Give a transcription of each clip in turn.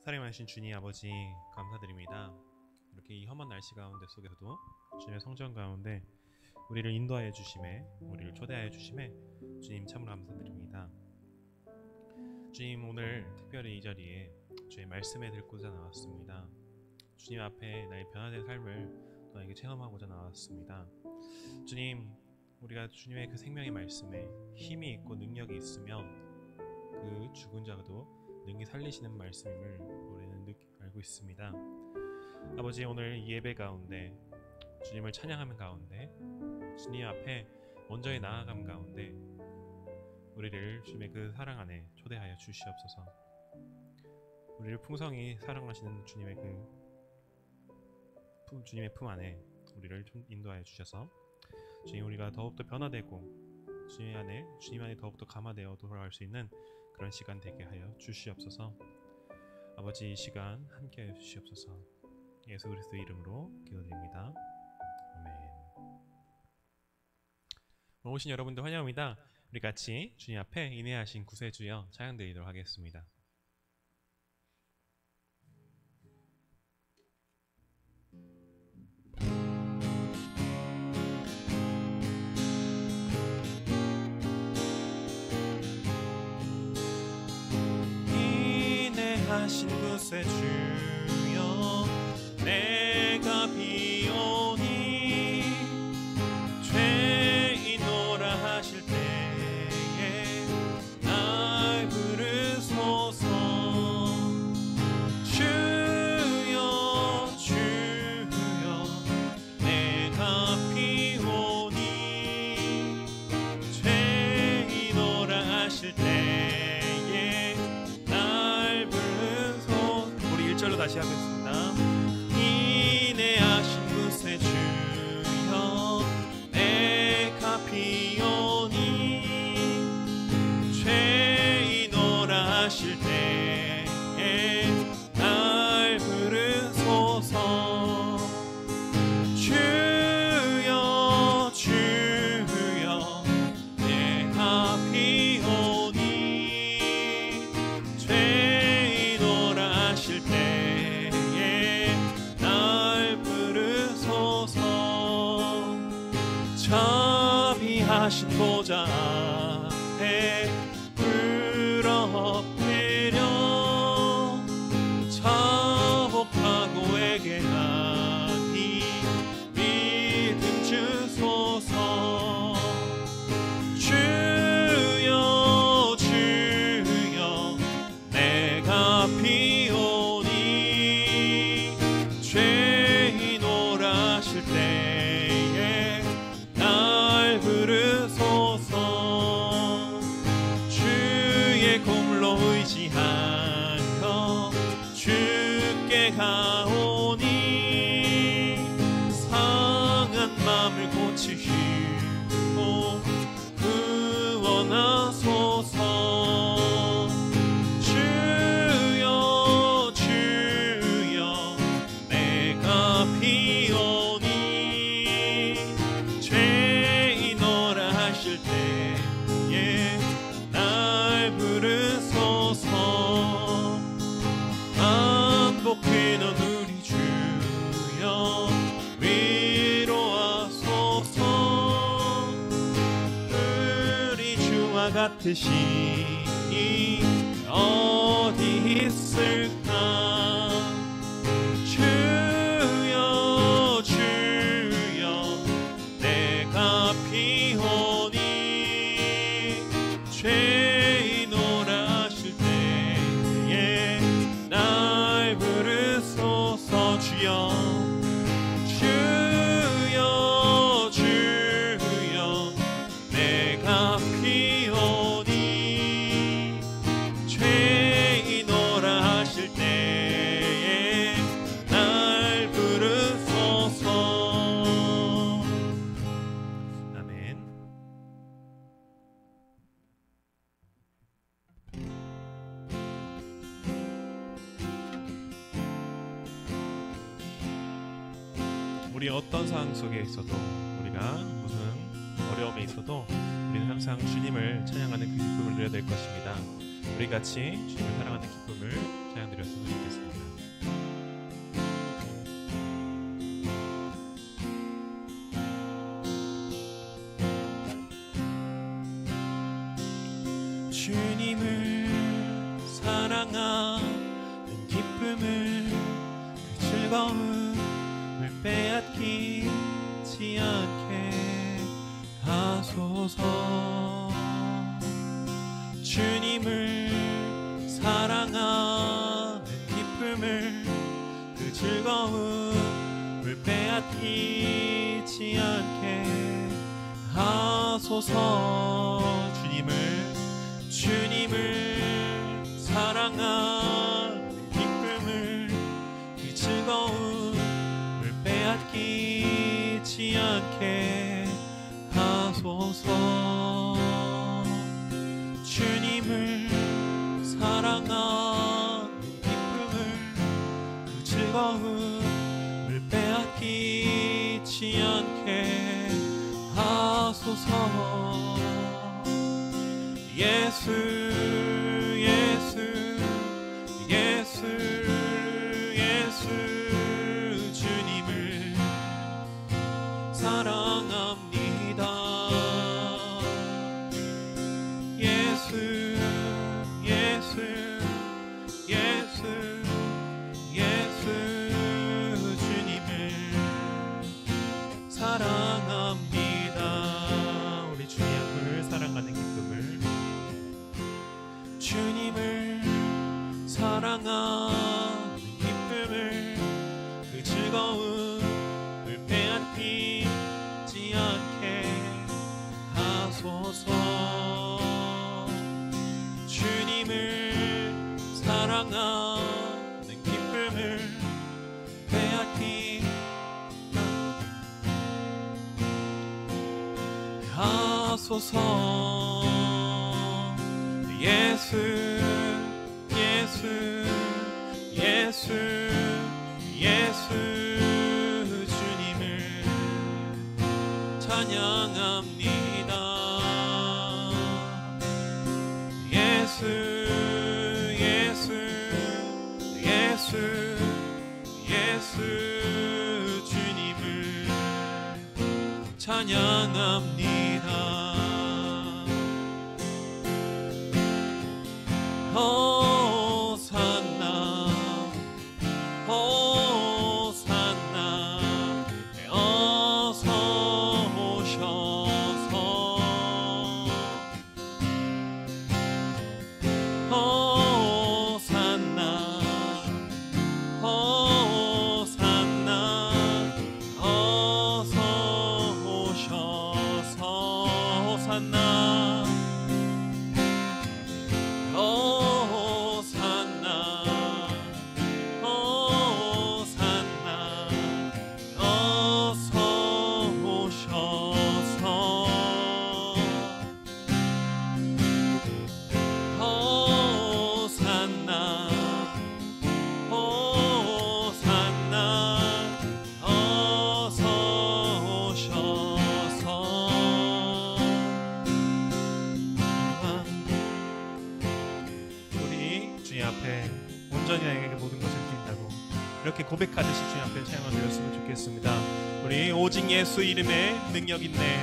사랑이 많으신 주님 아버지 감사드립니다. 이렇게 이 험한 날씨 가운데 속에서도 주님의 성전 가운데 우리를 인도하여 주심에, 우리를 초대하여 주심에 주님 참으로 감사드립니다. 주님, 오늘 특별히 이 자리에 주의 말씀에 듣고자 나왔습니다. 주님 앞에 나의 변화된 삶을 너에게 체험하고자 나왔습니다. 주님, 우리가 주님의 그 생명의 말씀에 힘이 있고 능력이 있으며 그 죽은 자도 능히 살리시는 말씀임을 우리는 알고 있습니다. 아버지, 오늘 이 예배 가운데 주님을 찬양하는 가운데 주님 앞에 온전히 나아감 가운데 우리를 주님의 그 사랑 안에 초대하여 주시옵소서. 우리를 풍성히 사랑하시는 주님의 품 안에 우리를 인도하여 주셔서 주님, 우리가 더욱더 변화되고 주님 안에 더욱더 감화되어 돌아갈 수 있는 그런 시간 되게 하여 주시옵소서. 아버지, 이 시간 함께하여 주시옵소서. 예수 그리스도의 이름으로 기도드립니다. 아멘. 오신 여러분들 환영합니다. 우리 같이 주님 앞에 인내하신 구세주여 찬양드리도록 하겠습니다. 인내하신 구세주여 내가 비오니 죄인노라 하실 때에 날 부르소서. 주여 주여 내가 비오니 죄인노라 하실 때에 날 부르소서. 우리 1절로 다시 하겠습니다. 인내하신 구세주여 내가 비오니 죄인노라 하실 때에 날 부르소서. 주여 주여 내가 비오니 죄인노라 하실 때에 날 부르소서. 자비하신 보좌 앞에 불엎드려 자복하고 회개하니 믿음 주소서. 주여 주여 내가 비오니 죄인노라 하실 때에 날 부르소서. 주의 공로 의지하여 주께 가오니 상한 마음을 고치시고 구원하소서. 주여 주여 내가 비오니 죄인노라 하실 때에 날 부르소서. 반복해는 우리 주여 위로하소서. 우리 주와 같으시니 어디 있을까. 주여 주여 내가 비오니 죄인노라 하실 때에 날 부르소서. 주여 주여 주여 내가 비오니 죄인노라 하실 때에 날 부르소서. 아멘. 우리 어떤 상황 속에 있어도, 우리가 무슨 어려움에 있어도 우리는 항상 주님을 찬양하는 그 기쁨을 누려야 될 것입니다. 우리 같이 주님을 사랑하는 기쁨을 찬양드렸으면 좋겠습니다. 주님을 사랑하는 기쁨을 그 즐거움을 빼앗기지 않게 하소서. 주님을 사랑하는 기쁨을 그 즐거움을 빼앗기지 않게 하소서. 주님을 사랑하는 기쁨을 그 즐거움을 빼앗기지 않게 하소서. 주님을 사랑하는 기쁨을 그 즐거움을 빼앗기지 않게 하소서. 예수 예수 예수 예수 주님을 사랑합니다. 예수 예수 예수 예수 주님을 사랑합니다. 우리 주님을 사랑하는 기쁨을, 주님을 사랑하는 기쁨을 그 즐거움을 빼앗기지 않게 하소서. 주님을 사랑하는 기쁨을 빼앗기지 하소서. 예수 예수 예수 예수 주님을 찬양합니다. 예수 예수 예수 예수 주님을 찬양합니다. 호산나 호산나 어서 오셔서. 호산나 호산나 어서 오셔서. 호산나 온전히 나에게 모든 것을 드린다고 이렇게 고백하듯이 주님 앞에 찬양을 드렸으면 좋겠습니다. 우리 오직 예수 이름에 능력 있네,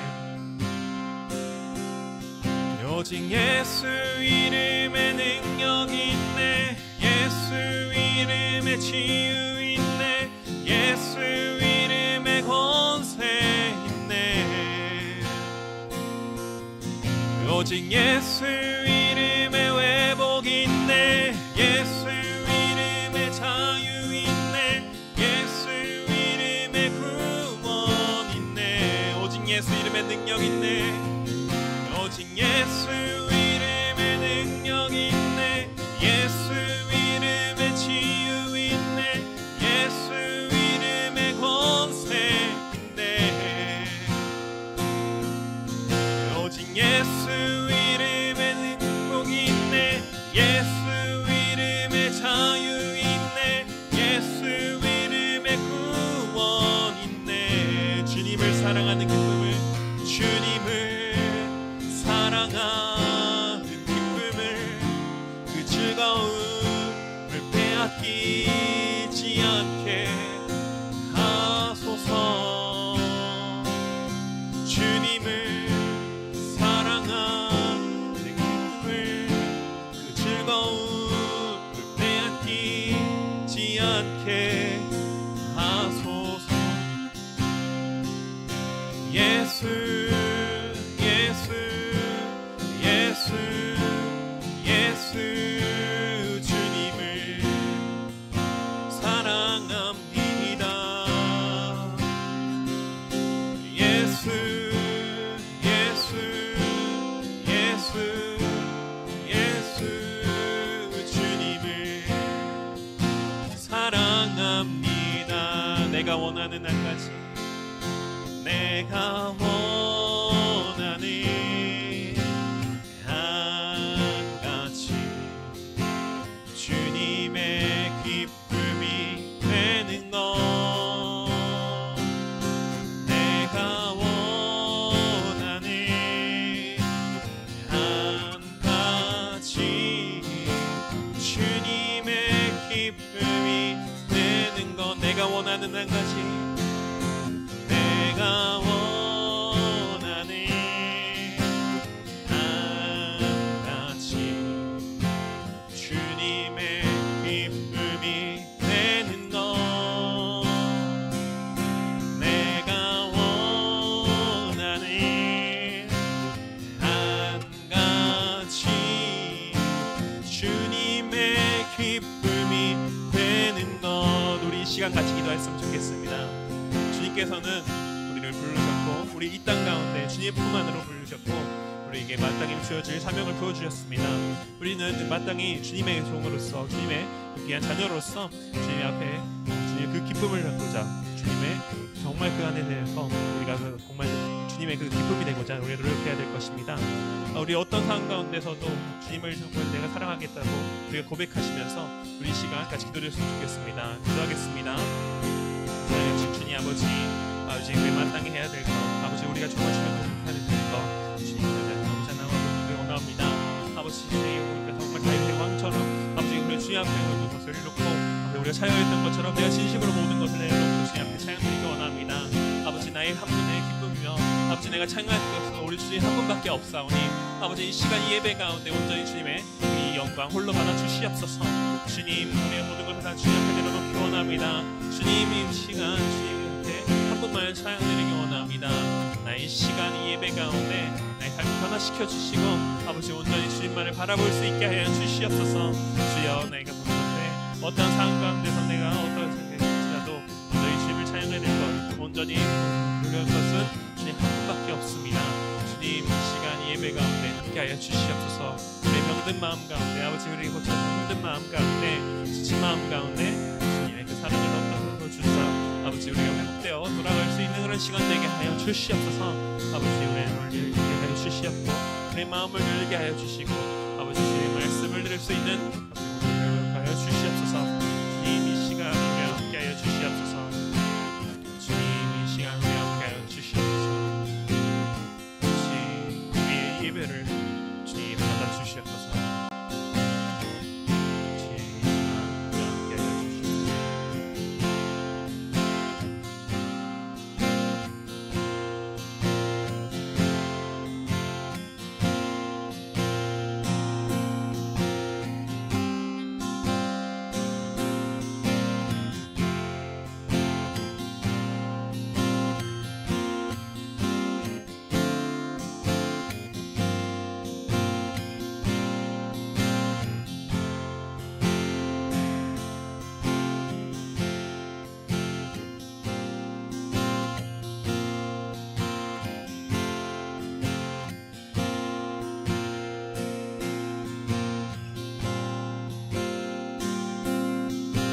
오직 예수 이름에 능력 있네, 예수 이름에 치유 있네, 예수 이름에 권세 있네. 오직 예수 이름에 회복 있네, 예수 이름에 자유 있네, 예수 이름에 구원 있네. 오직 예수 이름에 능력 있네, 오직 예수 이름에 능력 있네, 예수 이름에 치유 있네, 예수 이름에 권세 있네. 오직 예수 이름에 능력 있네, 예수 이름에 자유 있네, 예수 이름에 구원 있네. 주님을 사랑하는 기쁨을, 주님을 사랑하는 기쁨을, 그 즐거움을 빼앗기지 않게 하소서. 주님을 사랑하는 기쁨을, 않게 하소서. 예수 예수 예수 예수 주님을 사랑합니다. 예수 예수 예수 예수 주님을 사랑합니다. 내가 원하는 한 가지, 내가 원하는 한 가지, 주님의 기쁨이 되는 것. 내가 원하는 한 가지, 주님의 기쁨이 되는 것. 내가 원하는 한 가지, 내가 원하는 한 가지, 주님의 기쁨이 되는 것. 내가 원하는 한 가지, 주님의 기쁨이 되는 것. 우리 이 시간 같이 기도했으면 좋겠습니다. 주님께서는 우리를 부르셨고, 우리 이 땅 가운데 주님의 품 안으로 부르셨고, 우리에게 마땅히 주어질 사명을 부어주셨습니다. 우리는 마땅히 주님의 종으로서, 주님의 귀한 자녀로서 주님 앞에 주님의 그 기쁨을 갖고자, 주님의 정말 그 안에 대해서 우리가 정말 주님의 그 기쁨이 되고자 우리가 노력해야 될 것입니다. 우리 어떤 상황 가운데서도 주님을 정말 내가 사랑하겠다고 우리가 고백하시면서 우리 이 시간 같이 기도했으면 좋겠습니다. 기도하겠습니다. 주님 아버지, 우리 마땅히 해야 될 것, 아버지 우리가 정말 주님을 고백하는 것, 주님께서 너무 찬양하고 원합니다. 아버지 우리가 정말 다윗의 왕처럼 아버지 우리 주님 앞에 모든 것을 놓고 우리가 차여했던 것처럼 내가 진심으로 모든 것을 내놓고 주님 앞에 찬양드리기 원합니다. 아버지 나의 한 분의 기쁨이며 아버지 내가 찬양할 것은 우리 주님 한 분밖에 없사오니 아버지 이 시간 이 예배 가운데 온전히 주님의 이 영광 홀로 받아 주시옵소서. 주님 우리의 모든 것을 다 주님 앞에 내려놓기 원합니다. 주님 이 시간 주님한테 한 분만 찬양드리기 원합니다. 나의 시간 이 예배 가운데 나의 삶을 변화시켜 주시고 아버지 온전히 주님만을 바라볼 수 있게 하여 주시옵소서. 주여 내가 보는 것에 어떤 상황 가운데서 내가 어떤 생각일지라도 온전히 주님을 찬양해야 될 것, 온전히 그런 것은 주님 한 분밖에 없습니다. 주님 이 시간 이 예배 가운데 함께하여 주시옵소서. 우리의 병든 마음 가운데 아버지 우리 고쳐 힘든 마음 가운데 지친 마음 가운데 주님의 그 사랑을 넘겨서 주사 아버지 우리가 회복되어 돌아갈 수 있는 그런 시간 되게 하여 주시옵소서. 아버지 우리의 눈을 열게 하여 주시옵고 우리의 마음을 열게 하여 주시고 아버지 주의 말씀을 들을 수 있는 아버지 우리를 하여 주시옵소서. 주님 이 시간 우리와 함께 하여 주시옵소서. 주님 이 시간 우리와 함께 하여 주시옵소서. 아버지 우리의 예배를 주님 받아 주시옵소서.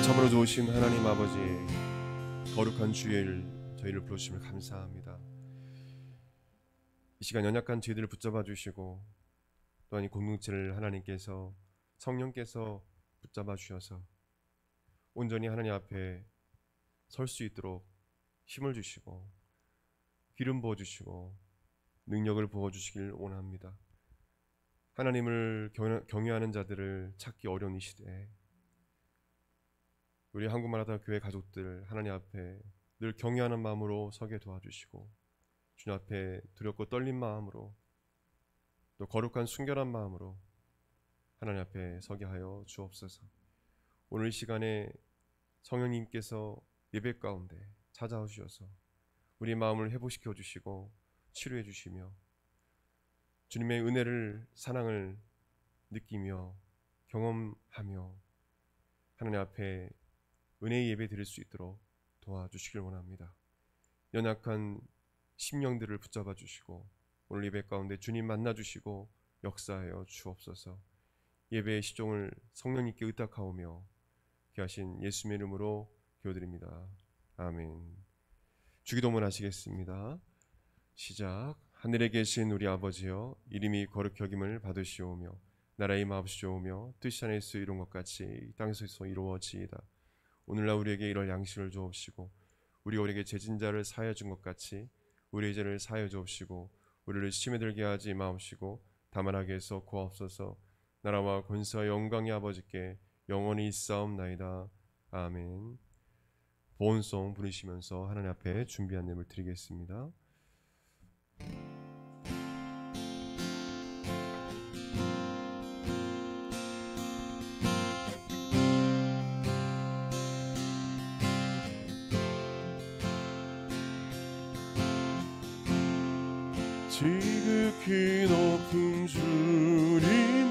참으로 좋으신 하나님 아버지, 거룩한 주일 저희를 부르심을 감사합니다. 이 시간 연약한 저희들을 붙잡아 주시고 또한 이 공동체를 하나님께서 성령께서 붙잡아 주셔서 온전히 하나님 앞에 설 수 있도록 힘을 주시고 기름 부어 주시고 능력을 부어 주시길 원합니다. 하나님을 경외하는 자들을 찾기 어려운 이 시대에 우리 한국마라다 교회 가족들 하나님 앞에 늘 경외하는 마음으로 서게 도와주시고 주님 앞에 두렵고 떨린 마음으로 또 거룩한 순결한 마음으로 하나님 앞에 서게 하여 주옵소서. 오늘 이 시간에 성령님께서 예배 가운데 찾아오셔서 우리의 마음을 회복시켜 주시고 치료해 주시며 주님의 은혜를 사랑을 느끼며 경험하며 하나님 앞에 은혜의 예배 드릴 수 있도록 도와주시길 원합니다. 연약한 심령들을 붙잡아 주시고 오늘 예배 가운데 주님 만나 주시고 역사하여 주옵소서. 예배의 시종을 성령님께 의탁하오며 귀하신 예수님의 이름으로 기도드립니다. 아멘. 주기도문 하시겠습니다. 시작. 하늘에 계신 우리 아버지여, 이름이 거룩히 여김을 받으시오며 나라의 마옵시오며 뜻이 하늘에서 이룬 것 같이 이 땅에서 이루어지이다. 오늘날 우리에게 이럴 양식을 주옵시고 우리가 우리에게 죄진 자를 사하여 준 것 같이 우리의 죄를 사하여 주옵시고 우리를 시험에 들게 하지 마옵시고 다만 악에서 해서 구하옵소서. 나라와 권세와 영광이 아버지께 영원히 있사옵나이다. 아멘. 보온송 부르시면서 하나님 앞에 준비한 예물 드리겠습니다. 지극히 높은 주님의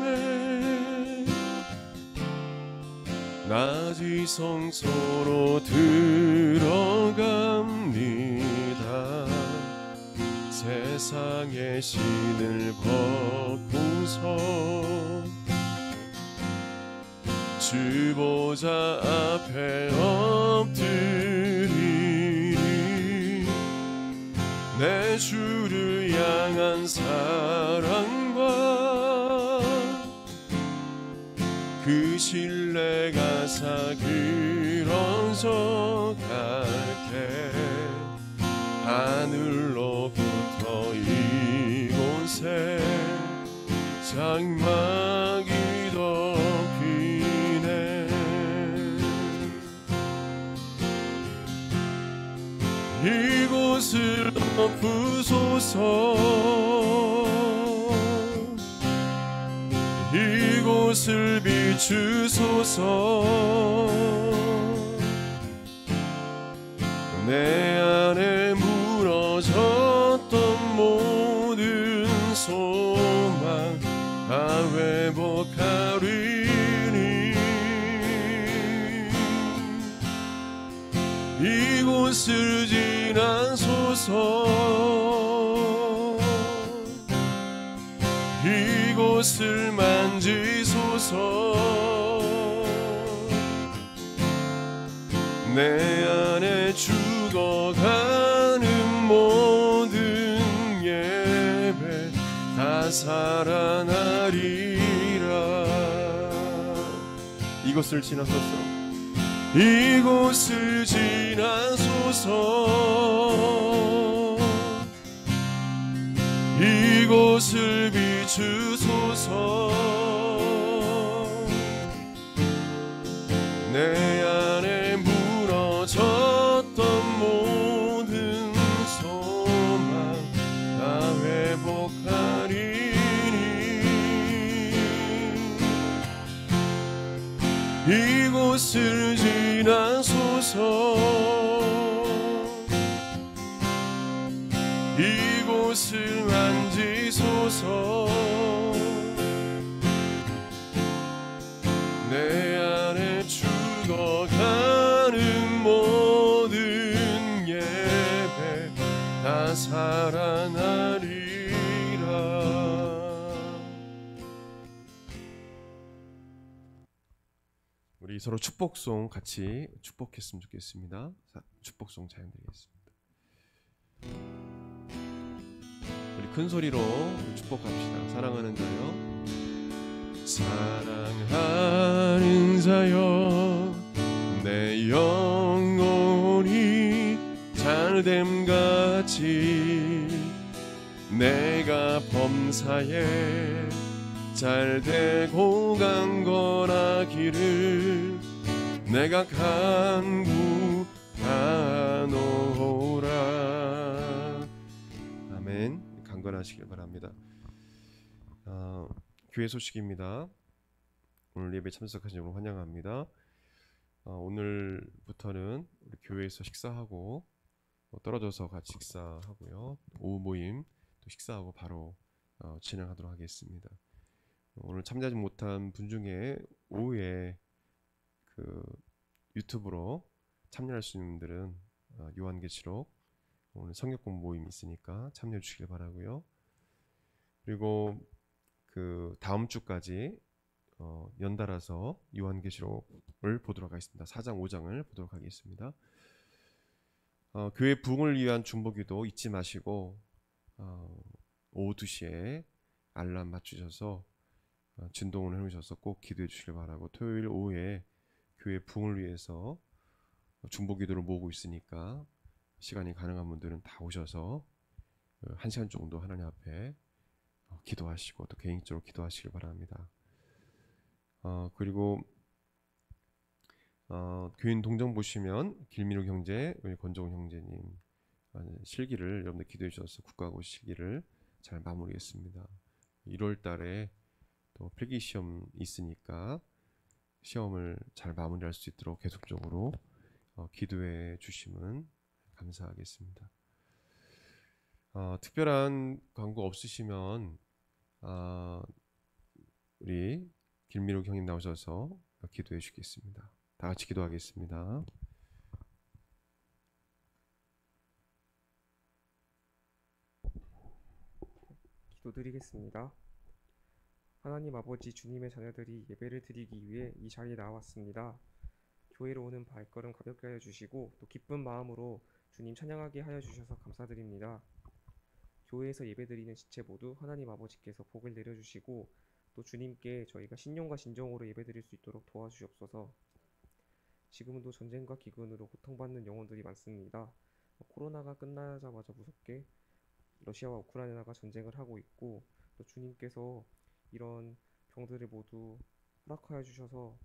낮이 성소로 들어갑니다. 세상의 신을 벗고서 주 보좌 앞에 엎드리니 내 주를 향한 사랑과 그 신뢰가 사그러져 갈게. 하늘로부터 이곳에 장막이 덮이네. 이곳을 덮으소서. 이곳을 비추소서. 내 안에 무너졌던 모든 소망 다 회복하리니. 이곳을 지나소서. 이곳을 만지소서. 내 안에 죽어가는 모든 예배 다 살아나리라. 이곳을 지나소서. 이곳을 지나소서. 이곳을 비추소서. 내 안에 무너졌던 모든 소망 다 회복하리니. 이곳을 지나소서. 이곳을 만지소서. 내 안에 죽어가는 모든 예배 다 살아나리라. 우리 서로 축복송 같이 축복했으면 좋겠습니다. 축복송 찬양드리겠습니다. 우리 큰 소리로 축복합시다. 사랑하는 자여, 사랑하는 자여, 내 영혼이 잘됨같이 내가 범사에 잘되고 강건하기를 내가 간구하노라. 아멘. 강건하시길 바랍니다. 교회 소식입니다. 오늘 예배 참석하신 여러분 환영합니다. 오늘부터는 우리 교회에서 식사하고 떨어져서 같이 식사하고요. 오후 모임 또 식사하고 바로 진행하도록 하겠습니다. 오늘 참여하지 못한 분 중에 오후에 그 유튜브로 참여할 수 있는 분들은 요한계시록 오늘 성경공부 모임이 있으니까 참여해 주시길 바라고요. 그리고 그 다음 주까지 연달아서 요한계시록을 보도록 하겠습니다. 4장 5장을 보도록 하겠습니다. 교회 부흥을 위한 중보기도 잊지 마시고 오후 2시에 알람 맞추셔서 진동을 해놓으셔서 꼭 기도해 주시길 바라고, 토요일 오후에 교회 부흥을 위해서 중보기도를 모으고 있으니까 시간이 가능한 분들은 다 오셔서 1시간 정도 하나님 앞에 기도하시고 또 개인적으로 기도하시길 바랍니다. 그리고 교인 동정 보시면 길미루 형제, 우리 권정훈 형제님 실기를 여러분들 기도해 주셔서 국가고 실기를 잘 마무리했습니다. 1월 달에 또 필기 시험 있으니까 시험을 잘 마무리할 수 있도록 계속적으로 기도해 주시면 감사하겠습니다. 특별한 광고 없으시면 우리 길미루 형님 나오셔서 기도해 주시겠습니다. 다 같이 기도하겠습니다. 기도드리겠습니다. 하나님 아버지, 주님의 자녀들이 예배를 드리기 위해 이 자리에 나왔습니다. 교회로 오는 발걸음 가볍게 하여 주시고 또 기쁜 마음으로 주님 찬양하게 하여 주셔서 감사드립니다. 교회에서 예배드리는 지체 모두 하나님 아버지께서 복을 내려주시고 또 주님께 저희가 신용과 진정으로 예배드릴 수 있도록 도와주시옵소서. 지금도 전쟁과 기근으로 고통받는 영혼들이 많습니다. 코로나가 끝나자마자 무섭게 러시아와 우크라이나가 전쟁을 하고 있고, 또 주님께서 이런 병들을 모두 허락하여 주셔서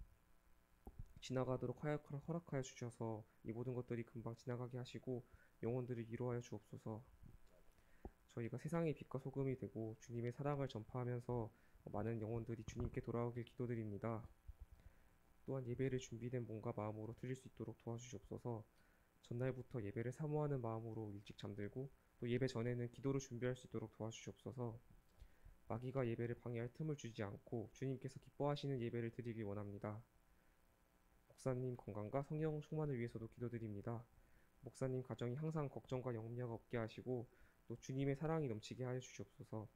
지나가도록 허락하여 주셔서 이 모든 것들이 금방 지나가게 하시고 영혼들을 위로하여 주옵소서. 저희가 세상의 빛과 소금이 되고 주님의 사랑을 전파하면서 많은 영혼들이 주님께 돌아오길 기도드립니다. 또한 예배를 준비된 몸과 마음으로 드릴 수 있도록 도와주시옵소서. 전날부터 예배를 사모하는 마음으로 일찍 잠들고 또 예배 전에는 기도를 준비할 수 있도록 도와주시옵소서. 마귀가 예배를 방해할 틈을 주지 않고 주님께서 기뻐하시는 예배를 드리길 원합니다. 목사님 건강과 성령 충만을 위해서도 기도드립니다. 목사님 가정이 항상 걱정과 염려가 없게 하시고 또 주님의 사랑이 넘치게 하여 주시옵소서.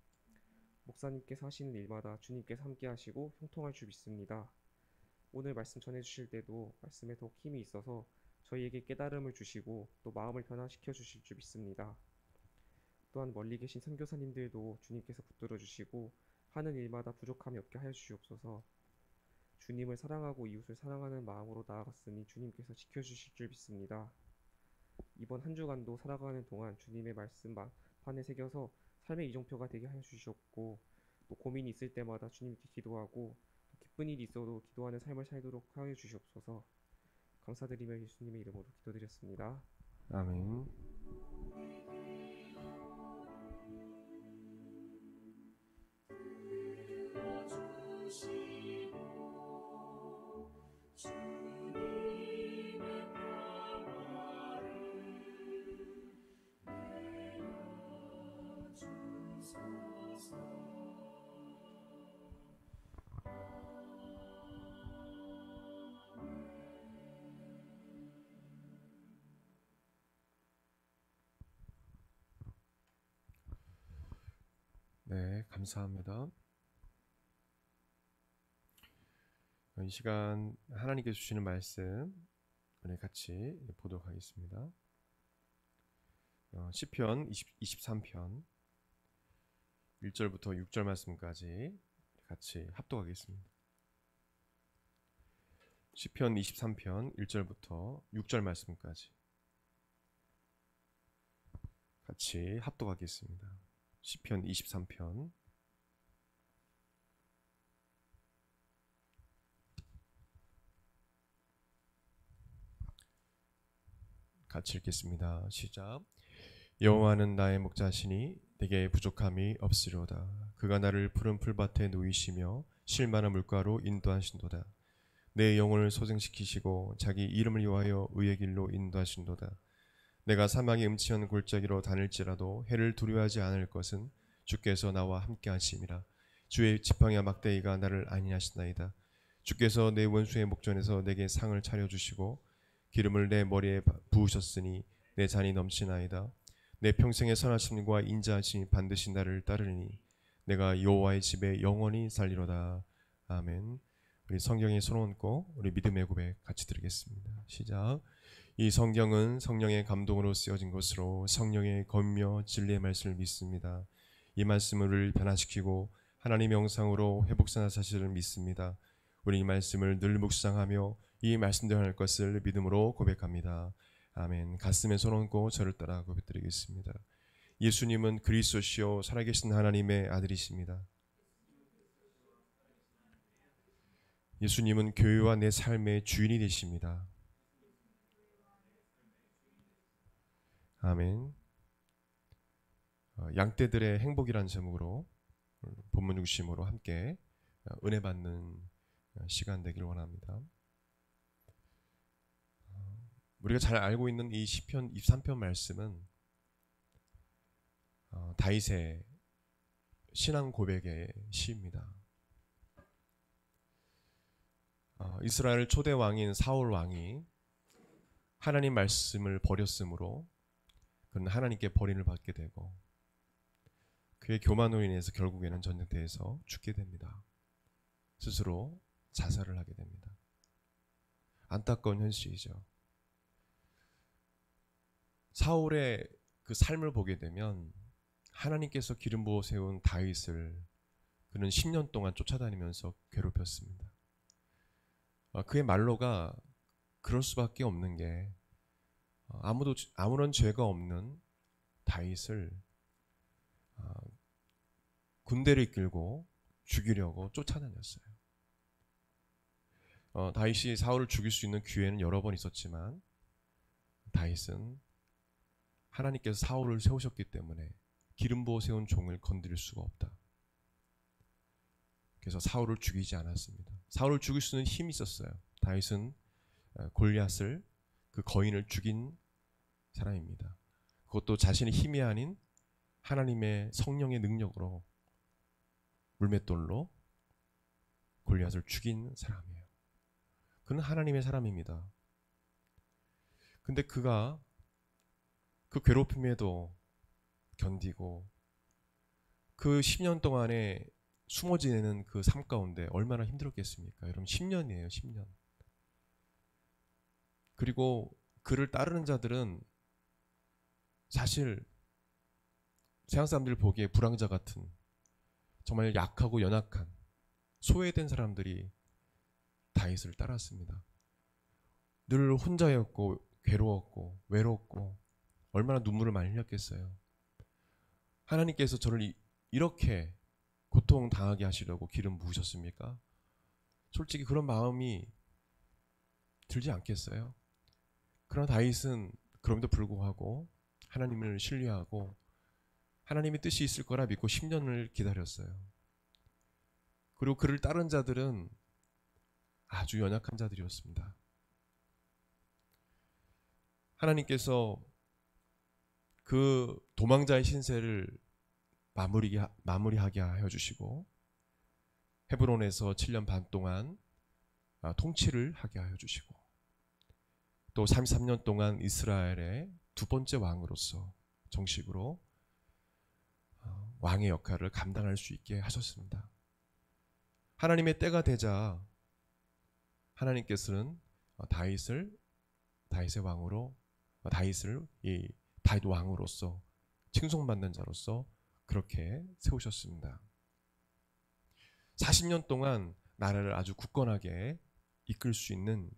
목사님께서 하시는 일마다 주님께서 함께 하시고 형통할 줄 믿습니다. 오늘 말씀 전해주실 때도 말씀에 더욱 힘이 있어서 저희에게 깨달음을 주시고 또 마음을 변화시켜 주실 줄 믿습니다. 또한 멀리 계신 선교사님들도 주님께서 붙들어 주시고 하는 일마다 부족함이 없게 하여 주시옵소서. 주님을 사랑하고 이웃을 사랑하는 마음으로 나아갔으니 주님께서 지켜주실 줄 믿습니다. 이번 한 주간도 살아가는 동안 주님의 말씀 판에 새겨서 삶의 이정표가 되게 하여 주시옵고, 또 고민이 있을 때마다 주님께 기도하고 또 기쁜 일이 있어도 기도하는 삶을 살도록 하여 주시옵소서. 감사드리며 예수님의 이름으로 기도드렸습니다. 아멘. 네, 감사합니다. 이 시간 하나님께서 주시는 말씀 오늘 같이 보도록 하겠습니다. 시편 23편 1절부터 6절 말씀까지 같이 합독하겠습니다. 시편 23편 1절부터 6절 말씀까지 같이 합독하겠습니다. 시편 23편 같이 읽겠습니다. 시작. 여호와는 나의 목자시니 내게 부족함이 없으리로다. 그가 나를 푸른 풀밭에 누이시며 쉴만한 물가로 인도하신도다. 내 영혼을 소생시키시고 자기 이름을 위하여 의의 길로 인도하신도다. 내가 사망의 음침한 골짜기로 다닐지라도 해를 두려워하지 않을 것은 주께서 나와 함께 하심이라. 주의 지팡이와 막대기가 나를 안위하시나이다. 주께서 내 원수의 목전에서 내게 상을 차려주시고 기름을 내 머리에 부으셨으니 내 잔이 넘치나이다. 내 평생의 선하심과 인자하심이 반드시 나를 따르니 내가 여호와의 집에 영원히 살리로다. 아멘. 우리 성경에 손 얹고 우리 믿음의 고백 같이 드리겠습니다. 시작. 이 성경은 성령의 감동으로 쓰여진 것으로 성령의 검며 진리의 말씀을 믿습니다. 이 말씀을 변화시키고 하나님의 영상으로 회복하는 사실을 믿습니다. 우리 이 말씀을 늘 묵상하며 이 말씀대로 할 것을 믿음으로 고백합니다. 아멘. 가슴에 손 얹고 저를 따라 고백드리겠습니다. 예수님은 그리스도시요 살아계신 하나님의 아들이십니다. 예수님은 교회와 내 삶의 주인이 되십니다. 아멘. 양떼들의 행복이라는 제목으로 본문 중심으로 함께 은혜 받는 시간 되길 원합니다. 우리가 잘 알고 있는 이 시편 23편 말씀은 다윗의 신앙 고백의 시입니다. 이스라엘 초대 왕인 사울 왕이 하나님 말씀을 버렸으므로 그는 하나님께 버림을 받게 되고 그의 교만으로 인해서 결국에는 전쟁터에서 죽게 됩니다. 스스로 자살을 하게 됩니다. 안타까운 현실이죠. 사울의 그 삶을 보게 되면 하나님께서 기름 부어 세운 다윗을 그는 10년 동안 쫓아다니면서 괴롭혔습니다. 그의 말로가 그럴 수밖에 없는 게 아무런 죄가 없는 다윗을 군대를 이끌고 죽이려고 쫓아다녔어요. 다윗이 사울을 죽일 수 있는 기회는 여러 번 있었지만 다윗은 하나님께서 사울을 세우셨기 때문에 기름 부어 세운 종을 건드릴 수가 없다. 그래서 사울을 죽이지 않았습니다. 사울을 죽일 수 있는 힘이 있었어요. 다윗은 골리앗을 그 거인을 죽인 사람입니다. 그것도 자신의 힘이 아닌 하나님의 성령의 능력으로 물맷돌로 골리앗을 죽인 사람이에요. 그는 하나님의 사람입니다. 근데 그가 그 괴롭힘에도 견디고 그 10년 동안에 숨어 지내는 그 삶 가운데 얼마나 힘들었겠습니까? 여러분 10년이에요. 10년. 그리고 그를 따르는 자들은 사실 세상 사람들 보기에 불황자 같은 정말 약하고 연약한 소외된 사람들이 다윗을 따랐습니다. 늘 혼자였고 괴로웠고 외롭고 얼마나 눈물을 많이 흘렸겠어요. 하나님께서 저를 이렇게 고통당하게 하시려고 기름 부으셨습니까? 솔직히 그런 마음이 들지 않겠어요? 그러나 다윗은 그럼에도 불구하고 하나님을 신뢰하고 하나님의 뜻이 있을 거라 믿고 10년을 기다렸어요. 그리고 그를 따른 자들은 아주 연약한 자들이었습니다. 하나님께서 그 도망자의 신세를 마무리하게 하여 주시고 헤브론에서 7년 반 동안 통치를 하게 하여 주시고 또 33년 동안 이스라엘의 두 번째 왕으로서 정식으로 왕의 역할을 감당할 수 있게 하셨습니다. 하나님의 때가 되자 하나님께서는 다윗의 왕으로 다윗을 이 다윗 왕으로서 칭송받는 자로서 그렇게 세우셨습니다. 40년 동안 나라를 아주 굳건하게 이끌 수 있는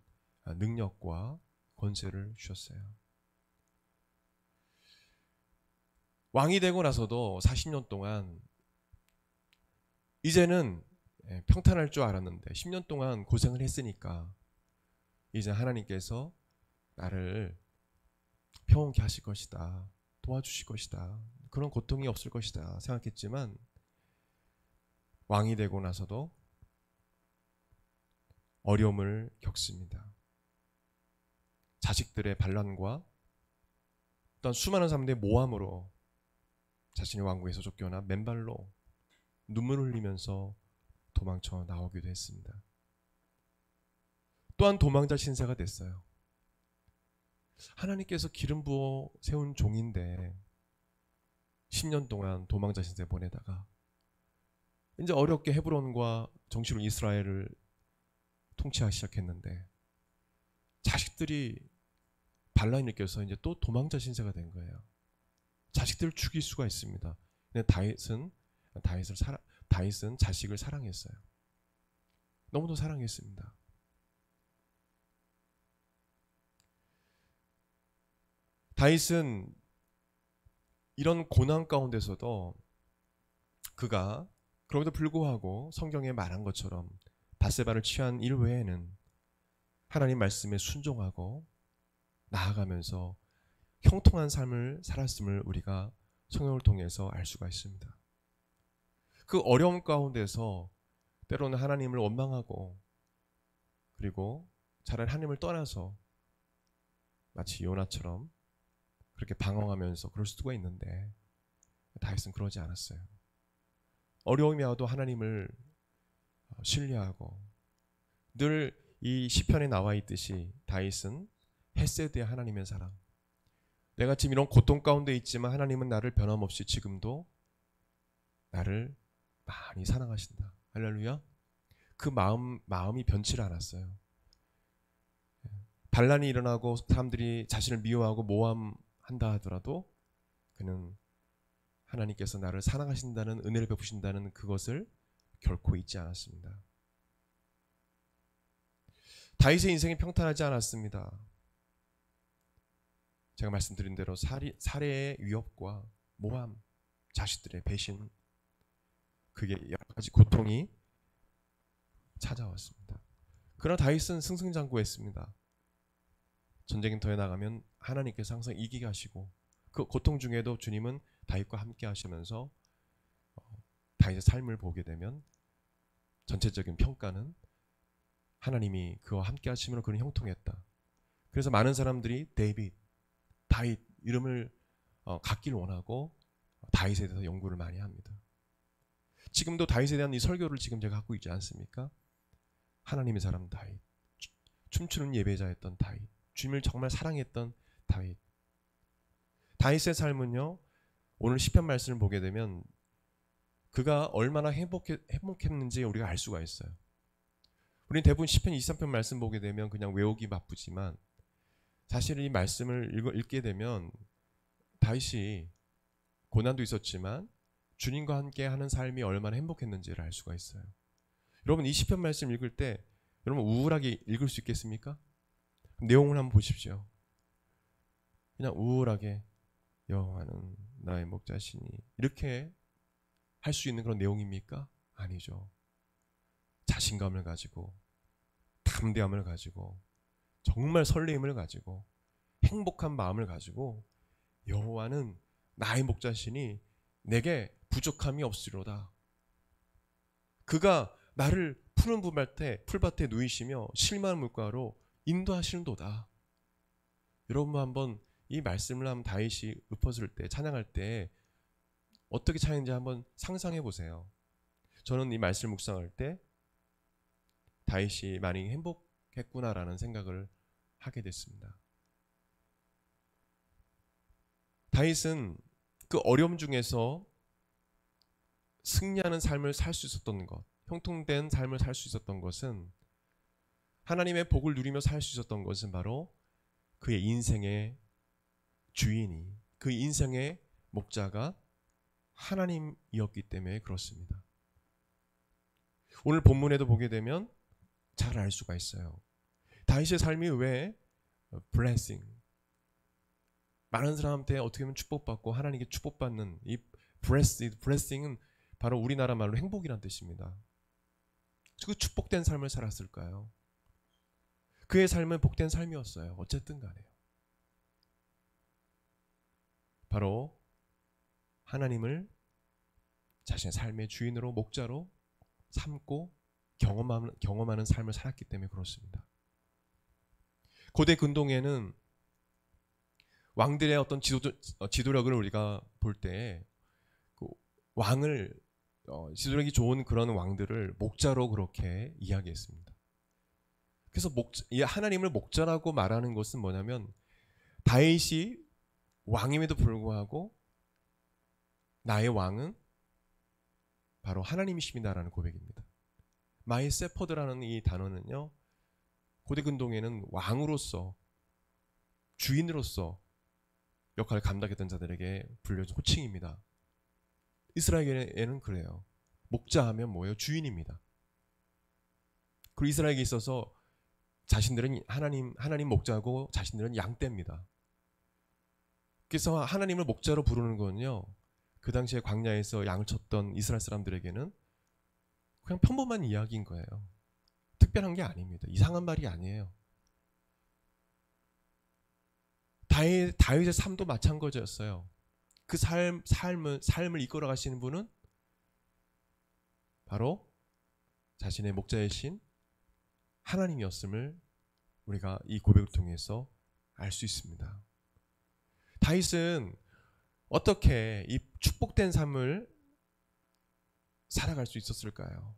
능력과 권세를 주셨어요. 왕이 되고 나서도 40년 동안 이제는 평탄할 줄 알았는데 10년 동안 고생을 했으니까 이제 하나님께서 나를 평온케 하실 것이다. 도와주실 것이다. 그런 고통이 없을 것이다 생각했지만 왕이 되고 나서도 어려움을 겪습니다. 자식들의 반란과 또한 수많은 사람들의 모함으로 자신의 왕국에서 쫓겨나 맨발로 눈물을 흘리면서 도망쳐 나오기도 했습니다. 또한 도망자 신세가 됐어요. 하나님께서 기름 부어 세운 종인데 10년 동안 도망자 신세 보내다가 이제 어렵게 헤브론과 정치로 이스라엘을 통치하기 시작했는데 자식들이 반란이 일으켜서 이제 또 도망자 신세가 된 거예요. 자식들을 죽일 수가 있습니다. 근데 다윗은 자식을 사랑했어요. 너무도 사랑했습니다. 다윗은 이런 고난 가운데서도 그가 그럼에도 불구하고 성경에 말한 것처럼 밧세바를 취한 일 외에는 하나님 말씀에 순종하고 나아가면서 형통한 삶을 살았음을 우리가 성경을 통해서 알 수가 있습니다. 그 어려움 가운데서 때로는 하나님을 원망하고 그리고 차라리 하나님을 떠나서 마치 요나처럼 그렇게 방황하면서 그럴 수가 있는데 다윗은 그러지 않았어요. 어려움이 와도 하나님을 신뢰하고 늘 이 시편에 나와 있듯이 다윗은 헤세드의 하나님의 사랑, 내가 지금 이런 고통 가운데 있지만 하나님은 나를 변함없이 지금도 나를 많이 사랑하신다. 할렐루야. 그 마음이 변치를 않았어요. 반란이 일어나고 사람들이 자신을 미워하고 모함한다 하더라도 그는 하나님께서 나를 사랑하신다는 은혜를 베푸신다는 그것을 결코 잊지 않았습니다. 다윗의 인생이 평탄하지 않았습니다. 제가 말씀드린 대로 살해의 위협과 모함, 자식들의 배신, 그게 여러 가지 고통이 찾아왔습니다. 그러나 다윗은 승승장구했습니다. 전쟁터에 나가면 하나님께서 항상 이기게 하시고 그 고통 중에도 주님은 다윗과 함께 하시면서 다윗의 삶을 보게 되면 전체적인 평가는 하나님이 그와 함께 하심으로 그는 형통했다. 그래서 많은 사람들이 다윗 이름을 갖기를 원하고 다윗에 대해서 연구를 많이 합니다. 지금도 다윗에 대한 이 설교를 지금 제가 갖고 있지 않습니까? 하나님의 사람 다윗, 춤추는 예배자였던 다윗, 주님을 정말 사랑했던 다윗. 다윗의 삶은요, 오늘 시편 말씀을 보게 되면 그가 얼마나 행복했는지 우리가 알 수가 있어요. 우리는 대부분 시편 23편 말씀 보게 되면 그냥 외우기 바쁘지만 사실 이 말씀을 읽게 되면 다윗이 고난도 있었지만 주님과 함께 하는 삶이 얼마나 행복했는지를 알 수가 있어요. 여러분 이 시편 말씀 읽을 때 여러분 우울하게 읽을 수 있겠습니까? 내용을 한번 보십시오. 그냥 우울하게 여호와는 나의 목자시니 이렇게 할 수 있는 그런 내용입니까? 아니죠. 자신감을 가지고 담대함을 가지고 정말 설레임을 가지고 행복한 마음을 가지고 여호와는 나의 목자시니 내게 부족함이 없으리로다. 그가 나를 푸른 풀밭에 누이시며 실만한 물가로 인도하시는도다. 여러분 한번 이 말씀을 한번 다윗이 읊었을 때 찬양할 때 어떻게 찬양인지 한번 상상해 보세요. 저는 이 말씀을 묵상할 때 다윗이 많이 행복했구나라는 생각을 하게 됐습니다. 다윗은 그 어려움 중에서 승리하는 삶을 살 수 있었던 것, 형통된 삶을 살 수 있었던 것은 하나님의 복을 누리며 살 수 있었던 것은 바로 그의 인생의 주인이, 그 인생의 목자가 하나님이었기 때문에 그렇습니다. 오늘 본문에도 보게 되면 잘 알 수가 있어요. 다윗의 삶이 왜 blessing, 많은 사람한테 어떻게 보면 축복받고 하나님께 축복받는 이 blessing은 바로 우리나라 말로 행복이란 뜻입니다. 그 축복된 삶을 살았을까요? 그의 삶은 복된 삶이었어요. 어쨌든 간에요. 바로 하나님을 자신의 삶의 주인으로 목자로 삼고 경험하는 삶을 살았기 때문에 그렇습니다. 고대 근동에는 왕들의 어떤 지도력을 우리가 볼 때 그 왕을 지도력이 좋은 그런 왕들을 목자로 그렇게 이야기했습니다. 그래서 하나님을 목자라고 말하는 것은 뭐냐면 다윗이 왕임에도 불구하고 나의 왕은 바로 하나님이십니다라는 고백입니다. 마이 세퍼드라는 이 단어는요, 고대 근동에는 왕으로서, 주인으로서 역할을 감당했던 자들에게 불려진 호칭입니다. 이스라엘에는 그래요. 목자하면 뭐예요? 주인입니다. 그리고 이스라엘에 있어서 자신들은 하나님 목자고 자신들은 양떼입니다. 그래서 하나님을 목자로 부르는 건요, 그 당시에 광야에서 양을 쳤던 이스라엘 사람들에게는 그냥 평범한 이야기인 거예요. 특별한 게 아닙니다. 이상한 말이 아니에요. 다윗의 삶도 마찬가지였어요. 그 삶을 이끌어 가시는 분은 바로 자신의 목자이신 하나님이었음을 우리가 이 고백을 통해서 알 수 있습니다. 다윗은 어떻게 이 축복된 삶을 살아갈 수 있었을까요?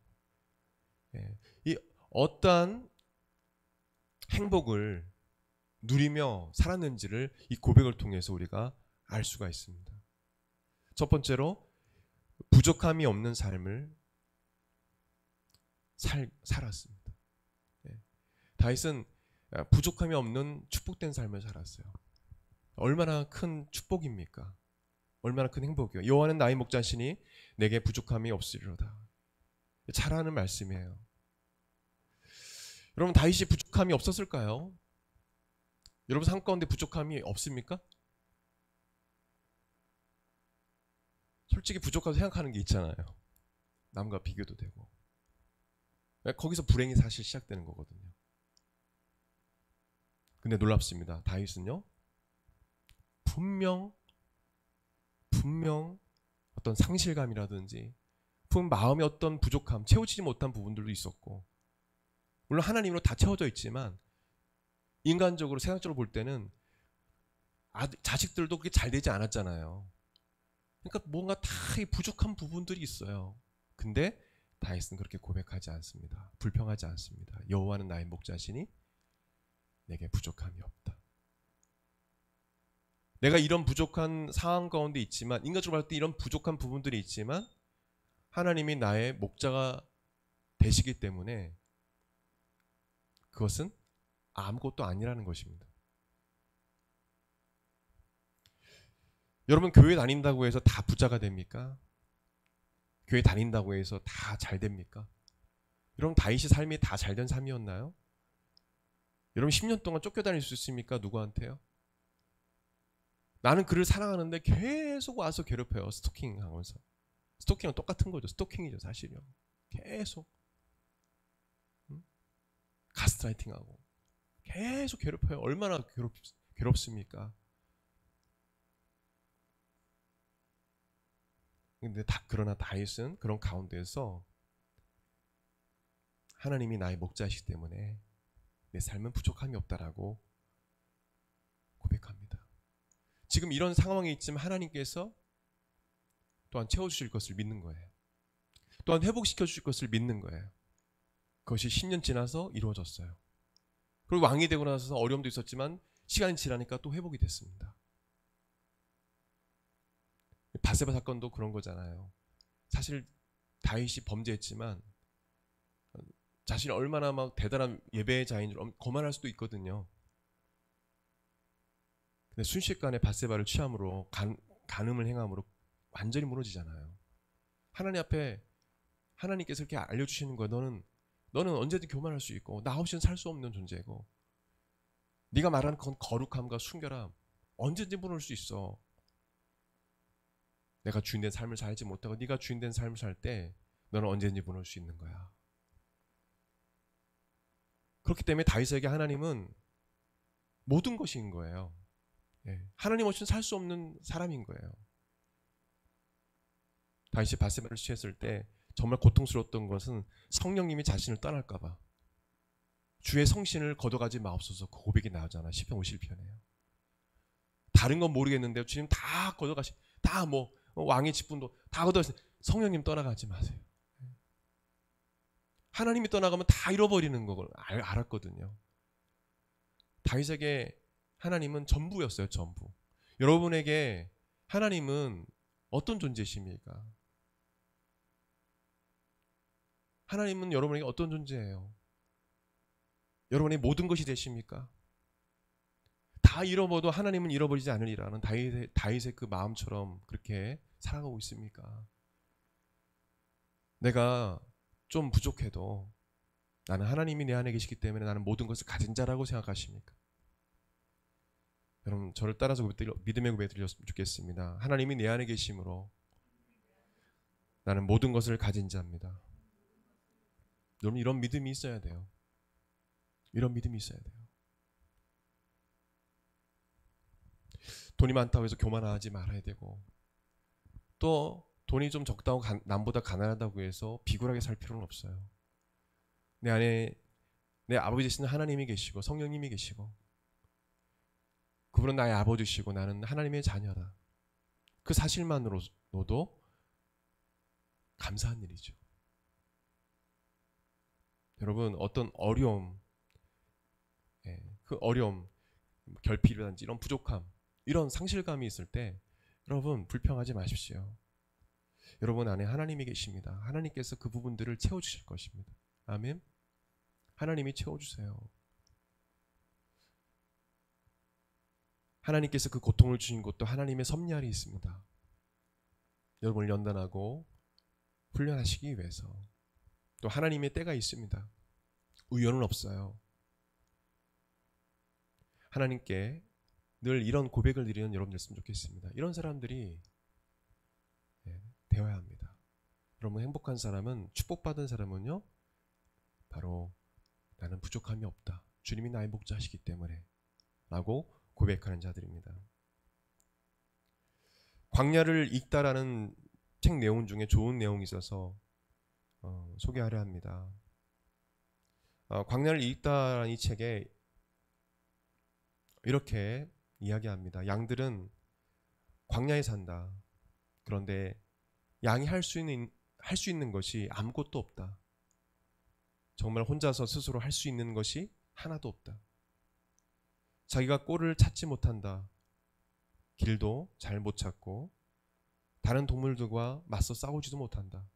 이 어떠한 행복을 누리며 살았는지를 이 고백을 통해서 우리가 알 수가 있습니다. 첫 번째로 부족함이 없는 삶을 살았습니다. 다윗은 부족함이 없는 축복된 삶을 살았어요. 얼마나 큰 축복입니까? 얼마나 큰 행복이요. 여호와는 나의 목자시니 내게 부족함이 없으리로다. 잘하는 말씀이에요. 여러분, 다윗이 부족함이 없었을까요? 여러분 삶 가운데 부족함이 없습니까? 솔직히 부족하다고 생각하는 게 있잖아요. 남과 비교도 되고. 거기서 불행이 사실 시작되는 거거든요. 근데 놀랍습니다. 다윗은요, 분명 어떤 상실감이라든지 마음의 어떤 부족함, 채워지지 못한 부분들도 있었고, 물론 하나님으로 다 채워져 있지만 인간적으로, 세상적으로 볼 때는 자식들도 그렇게 잘 되지 않았잖아요. 그러니까 뭔가 다 부족한 부분들이 있어요. 근데 다윗은 그렇게 고백하지 않습니다. 불평하지 않습니다. 여호와는 나의 목자시니 내게 부족함이 없다. 내가 이런 부족한 상황 가운데 있지만, 인간적으로 볼 때 이런 부족한 부분들이 있지만 하나님이 나의 목자가 되시기 때문에 그것은 아무것도 아니라는 것입니다. 여러분, 교회 다닌다고 해서 다 부자가 됩니까? 교회 다닌다고 해서 다 잘 됩니까? 여러분, 다윗의 삶이 다 잘된 삶이었나요? 여러분, 10년 동안 쫓겨다닐 수 있습니까? 누구한테요? 나는 그를 사랑하는데 계속 와서 괴롭혀요. 스토킹하면서. 스토킹은 똑같은 거죠. 스토킹이죠, 사실이요. 계속 가스라이팅하고 계속 괴롭혀요. 얼마나 괴롭습니까? 근데 그러나 다윗은 그런 가운데서 하나님이 나의 목자이시기 때문에 내 삶은 부족함이 없다라고 고백합니다. 지금 이런 상황에 있지만 하나님께서 또한 채워주실 것을 믿는 거예요. 또한 회복시켜 주실 것을 믿는 거예요. 그것이 10년 지나서 이루어졌어요. 그리고 왕이 되고 나서 어려움도 있었지만 시간이 지나니까 또 회복이 됐습니다. 바세바 사건도 그런 거잖아요. 사실 다윗이 범죄했지만 자신이 얼마나 막 대단한 예배자인 줄 거만할 수도 있거든요. 근데 순식간에 바세바를 취함으로 간음을 행함으로 완전히 무너지잖아요. 하나님 앞에 하나님께서 이렇게 알려주시는 거야. 너는 언제든 교만할 수 있고 나 없이는 살 수 없는 존재고, 네가 말하는 건 거룩함과 순결함 언제든지 무너질 수 있어. 내가 주인된 삶을 살지 못하고 네가 주인된 삶을 살 때 너는 언제든지 무너질 수 있는 거야. 그렇기 때문에 다윗에게 하나님은 모든 것인 거예요. 하나님 없이는 살 수 없는 사람인 거예요. 다윗이 바세바를 취했을 때 정말 고통스러웠던 것은 성령님이 자신을 떠날까 봐. 주의 성신을 걷어가지 마옵소서. 그 고백이 나오잖아. 시편 51편에요. 다른 건 모르겠는데요. 주님 다 걷어가시, 다 뭐 왕의 직분도 다 걷어가시. 성령님 떠나가지 마세요. 하나님이 떠나가면 다 잃어버리는 걸 알았거든요. 다윗에게 하나님은 전부였어요. 전부. 여러분에게 하나님은 어떤 존재십니까? 하나님은 여러분에게 어떤 존재예요? 여러분의 모든 것이 되십니까? 다 잃어버려도 하나님은 잃어버리지 않으리라는 다윗의 그 마음처럼 그렇게 살아가고 있습니까? 내가 좀 부족해도 나는 하나님이 내 안에 계시기 때문에 나는 모든 것을 가진 자라고 생각하십니까? 여러분 저를 따라서 믿음의 고백 드렸으면 좋겠습니다. 하나님이 내 안에 계심으로 나는 모든 것을 가진 자입니다. 여러분 이런 믿음이 있어야 돼요. 이런 믿음이 있어야 돼요. 돈이 많다고 해서 교만하지 말아야 되고, 또 돈이 좀 적다고 남보다 가난하다고 해서 비굴하게 살 필요는 없어요. 내 안에 내 아버지 되시는 하나님이 계시고 성령님이 계시고 그분은 나의 아버지시고 나는 하나님의 자녀다. 그 사실만으로도 감사한 일이죠. 여러분 어떤 어려움, 그 어려움, 결핍이라든지 이런 부족함, 이런 상실감이 있을 때 여러분 불평하지 마십시오. 여러분 안에 하나님이 계십니다. 하나님께서 그 부분들을 채워주실 것입니다. 아멘. 하나님이 채워주세요. 하나님께서 그 고통을 주신 것도 하나님의 섭리 아래 있습니다. 여러분을 연단하고 훈련하시기 위해서. 또 하나님의 때가 있습니다. 우연은 없어요. 하나님께 늘 이런 고백을 드리는 여러분들이었으면 좋겠습니다. 이런 사람들이 되어야 합니다. 여러분 행복한 사람은, 축복받은 사람은요, 바로 나는 부족함이 없다. 주님이 나의 목자시기 때문에 라고 고백하는 자들입니다. 광야를 읽다라는 책 내용 중에 좋은 내용이 있어서 소개하려 합니다. 광야를 읽다라는 이 책에 이렇게 이야기합니다. 양들은 광야에 산다. 그런데 양이 할 수 있는 것이 아무것도 없다. 정말 혼자서 스스로 할 수 있는 것이 하나도 없다. 자기가 꼴을 찾지 못한다. 길도 잘 못 찾고 다른 동물들과 맞서 싸우지도 못한다.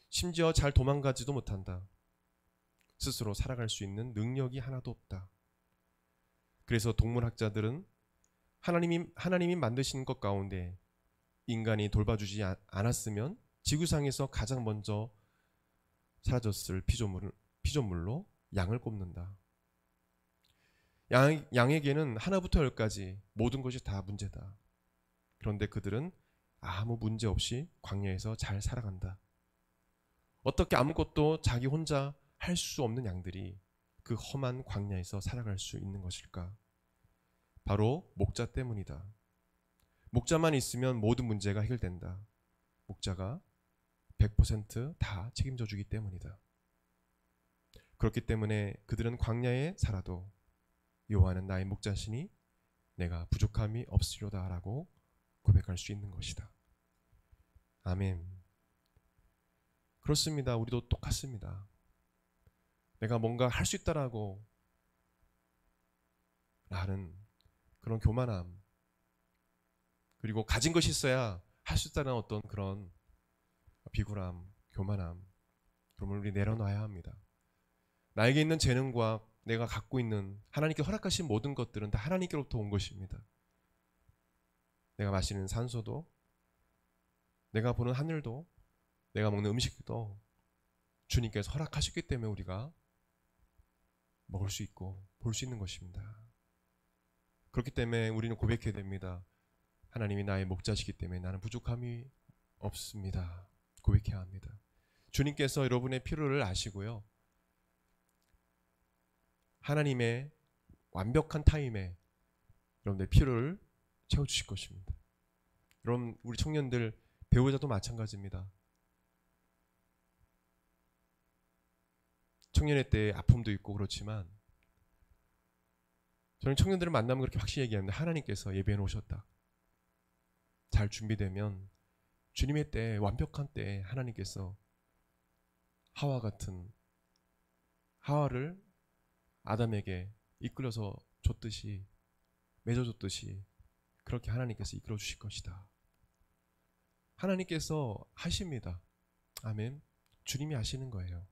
심지어 잘 도망가지도 못한다. 스스로 살아갈 수 있는 능력이 하나도 없다. 그래서 동물학자들은 하나님이 만드신 것 가운데 인간이 돌봐주지 않았으면 지구상에서 가장 먼저 사라졌을 피조물로 양을 꼽는다. 양에게는 하나부터 열까지 모든 것이 다 문제다. 그런데 그들은 아무 문제 없이 광야에서 잘 살아간다. 어떻게 아무것도 자기 혼자 할 수 없는 양들이 그 험한 광야에서 살아갈 수 있는 것일까? 바로 목자 때문이다. 목자만 있으면 모든 문제가 해결된다. 목자가 100% 다 책임져 주기 때문이다. 그렇기 때문에 그들은 광야에 살아도 여호와는 나의 목자시니 내가 부족함이 없으려다 라고 고백할 수 있는 것이다. 아멘. 그렇습니다. 우리도 똑같습니다. 내가 뭔가 할 수 있다라고 라는 그런 교만함, 그리고 가진 것이 있어야 할 수 있다는 어떤 그런 비굴함, 교만함, 그러면 우리 내려놔야 합니다. 나에게 있는 재능과 내가 갖고 있는 하나님께 허락하신 모든 것들은 다 하나님께로부터 온 것입니다. 내가 마시는 산소도, 내가 보는 하늘도, 내가 먹는 음식도 주님께서 허락하셨기 때문에 우리가 먹을 수 있고 볼 수 있는 것입니다. 그렇기 때문에 우리는 고백해야 됩니다. 하나님이 나의 목자시기 때문에 나는 부족함이 없습니다. 고백해야 합니다. 주님께서 여러분의 필요를 아시고요, 하나님의 완벽한 타임에 여러분의 필요를 채워주실 것입니다. 여러분, 우리 청년들, 배우자도 마찬가지입니다. 청년의 때에 아픔도 있고 그렇지만 저는 청년들을 만나면 그렇게 확실히 얘기합니다. 하나님께서 예배해 놓으셨다. 잘 준비되면 주님의 때, 완벽한 때에 하나님께서 하와를 아담에게 이끌어서 줬듯이, 맺어줬듯이 그렇게 하나님께서 이끌어 주실 것이다. 하나님께서 하십니다. 아멘. 주님이 하시는 거예요.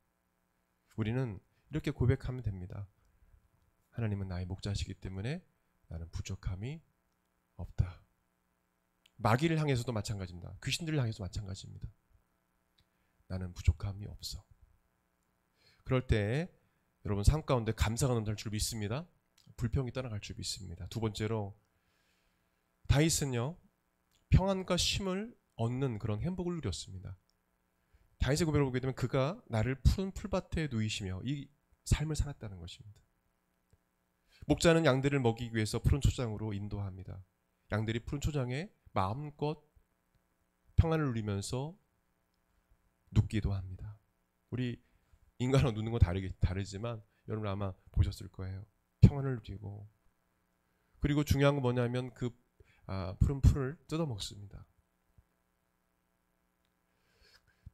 우리는 이렇게 고백하면 됩니다. 하나님은 나의 목자시기 때문에 나는 부족함이 없다. 마귀를 향해서도 마찬가지입니다. 귀신들을 향해서도 마찬가지입니다. 나는 부족함이 없어. 그럴 때 여러분 삶 가운데 감사가 넘칠 줄 믿습니다. 불평이 떠나갈 줄 믿습니다. 두 번째로 다윗은요, 평안과 쉼을 얻는 그런 행복을 누렸습니다. 다윗의 고백을 보게 되면 그가 나를 푸른 풀밭에 누이시며 이 삶을 살았다는 것입니다. 목자는 양들을 먹이기 위해서 푸른 초장으로 인도합니다. 양들이 푸른 초장에 마음껏 평안을 누리면서 눕기도 합니다. 우리 인간은 눕는 건 다르지만 여러분 아마 보셨을 거예요. 평안을 누리고, 그리고 중요한 건 뭐냐면 그 푸른 풀을 뜯어 먹습니다.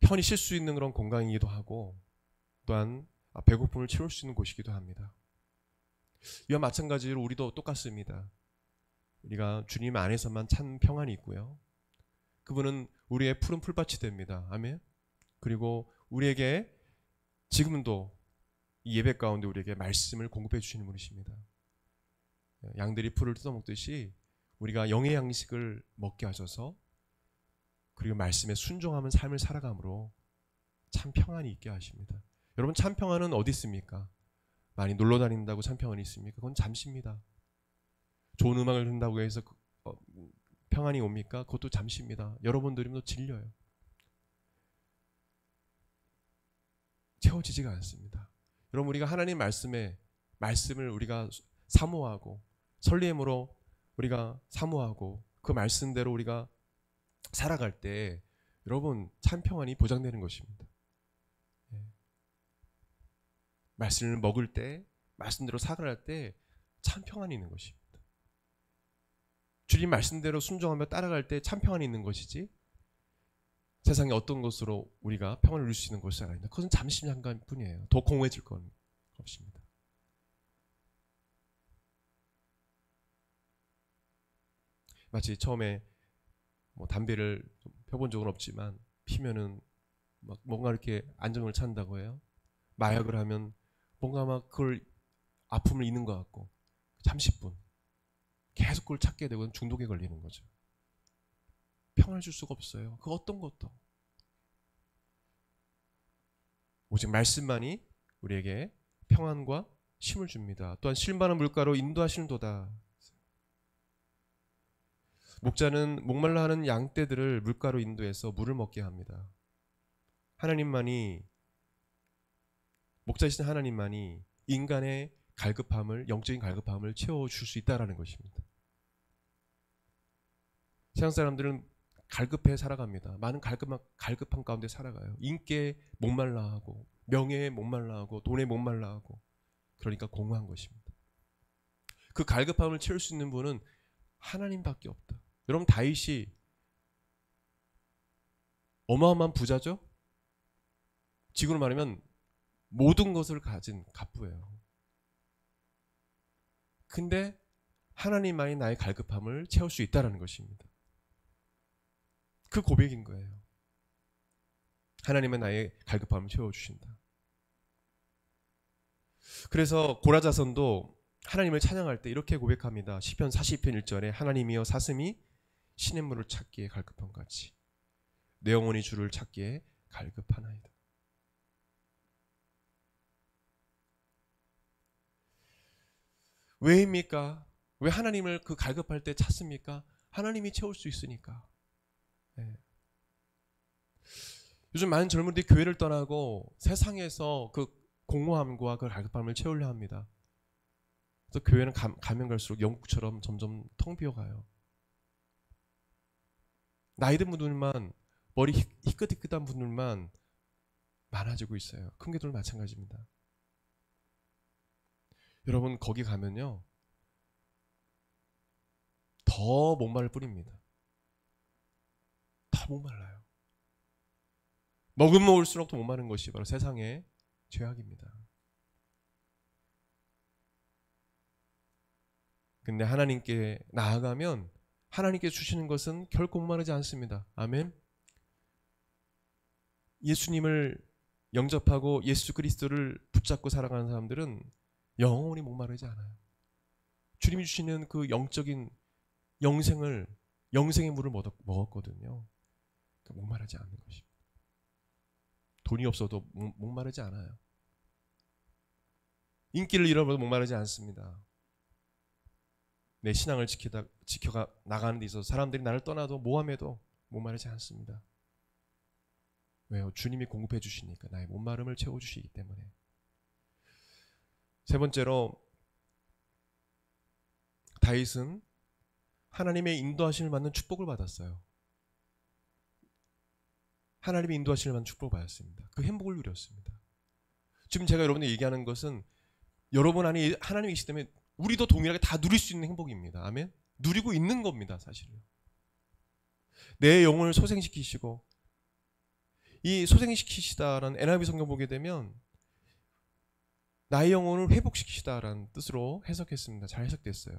편히 쉴 수 있는 그런 공간이기도 하고 또한 배고픔을 채울 수 있는 곳이기도 합니다. 이와 마찬가지로 우리도 똑같습니다. 우리가 주님 안에서만 참 평안이 있고요. 그분은 우리의 푸른 풀밭이 됩니다. 아멘. 그리고 우리에게 지금도 이 예배 가운데 우리에게 말씀을 공급해 주시는 분이십니다. 양들이 풀을 뜯어먹듯이 우리가 영의 양식을 먹게 하셔서 그리고 말씀에 순종하는 삶을 살아감으로 참 평안이 있게 하십니다. 여러분 참 평안은 어디 있습니까? 많이 놀러 다닌다고 참 평안이 있습니까? 그건 잠시입니다. 좋은 음악을 듣는다고 해서 평안이 옵니까? 그것도 잠시입니다. 여러분들이면 질려요. 채워지지가 않습니다. 여러분 우리가 하나님 말씀을 우리가 사모하고 설렘으로 우리가 사모하고 그 말씀대로 우리가 살아갈 때 여러분 참 평안이 보장되는 것입니다. 말씀을 먹을 때, 말씀대로 살아갈 때 참 평안이 있는 것입니다. 주님 말씀대로 순종하며 따라갈 때 참 평안이 있는 것이지 세상에 어떤 것으로 우리가 평안을 누릴 수 있는 것이 아닙니다. 그것은 잠시간 뿐이에요. 더 공허해질 건 없습니다. 마치 처음에 담배를 펴본 적은 없지만 피면은 막 뭔가 이렇게 안정을 찾는다고 해요. 마약을 하면 뭔가 막 그걸 아픔을 잊는 것 같고 30분 계속 그걸 찾게 되고 중독에 걸리는 거죠. 평안을 줄 수가 없어요. 그 어떤 것도. 오직 말씀만이 우리에게 평안과 쉼을 줍니다. 또한 쉴 만한 물가로 인도하시는도다. 목자는 목말라 하는 양떼들을 물가로 인도해서 물을 먹게 합니다. 하나님만이, 목자이신 하나님만이 인간의 갈급함을, 영적인 갈급함을 채워줄 수 있다는 것입니다. 세상 사람들은 갈급해 살아갑니다. 많은 갈급함 가운데 살아가요. 인기에 목말라하고 명예에 목말라하고 돈에 목말라하고, 그러니까 공허한 것입니다. 그 갈급함을 채울 수 있는 분은 하나님밖에 없다. 여러분 다윗이 어마어마한 부자죠? 지금으로 말하면 모든 것을 가진 갑부예요. 근데 하나님만이 나의 갈급함을 채울 수 있다는 것입니다. 그 고백인 거예요. 하나님은 나의 갈급함을 채워주신다. 그래서 고라자손도 하나님을 찬양할 때 이렇게 고백합니다. 시편 40편 1절에 하나님이여 사슴이 시냇물을 찾기에 갈급한 같이 내 영혼이 주를 찾기에 갈급하나이다. 왜입니까? 왜 하나님을 그 갈급할 때 찾습니까? 하나님이 채울 수 있으니까. 네. 요즘 많은 젊은이들이 교회를 떠나고 세상에서 그 공허함과 그 갈급함을 채우려 합니다. 그래서 교회는 가면 갈수록 영국처럼 점점 텅 비어가요. 나이 든 분들만, 머리 희끗희끗한 분들만 많아지고 있어요. 큰 교회도 마찬가지입니다. 여러분 거기 가면요 더 목마를 뿐입니다. 더 목말라요. 먹으면 먹을수록 더 목마른 것이 바로 세상의 죄악입니다. 근데 하나님께 나아가면 하나님께 주시는 것은 결코 목마르지 않습니다. 아멘. 예수님을 영접하고 예수 그리스도를 붙잡고 살아가는 사람들은 영원히 목마르지 않아요. 주님이 주시는 그 영적인 영생의 물을 먹었거든요. 그러니까 목마르지 않는 것입니다. 돈이 없어도 목마르지 않아요. 인기를 잃어버려도 목마르지 않습니다. 내 신앙을 지켜가 나가는 데 있어서 사람들이 나를 떠나도 모함해도 목마르지 않습니다. 왜요? 주님이 공급해 주시니까 나의 목마름을 채워주시기 때문에. 세 번째로 다윗은 하나님의 인도하심을 받는 축복을 받았어요. 하나님의 인도하심을 받는 축복을 받았습니다. 그 행복을 누렸습니다. 지금 제가 여러분들 얘기하는 것은 여러분 안에 하나님이 계시기 때문에 우리도 동일하게 다 누릴 수 있는 행복입니다. 아멘. 누리고 있는 겁니다. 사실은. 내 영혼을 소생시키시고 이 소생시키시다라는 NIV 성경 보게 되면 나의 영혼을 회복시키시다라는 뜻으로 해석했습니다. 잘 해석됐어요.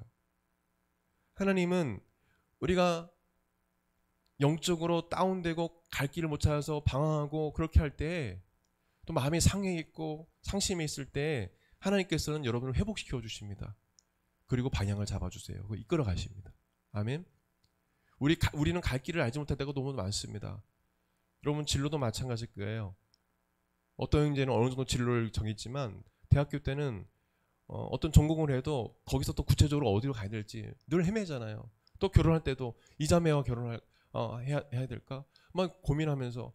하나님은 우리가 영적으로 다운되고 갈 길을 못 찾아서 방황하고 그렇게 할 때 또 마음이 상해 있고 상심해 있을 때 하나님께서는 여러분을 회복시켜 주십니다. 그리고 방향을 잡아주세요. 이끌어 가십니다. 아멘. 우리는 갈 길을 알지 못할 때가 너무 많습니다. 여러분 진로도 마찬가지일 거예요. 어떤 형제는 어느 정도 진로를 정했지만 대학교 때는 어떤 전공을 해도 거기서 또 구체적으로 어디로 가야 될지 늘 헤매잖아요. 또 결혼할 때도 이 자매와 결혼을 해야 될까? 막 고민하면서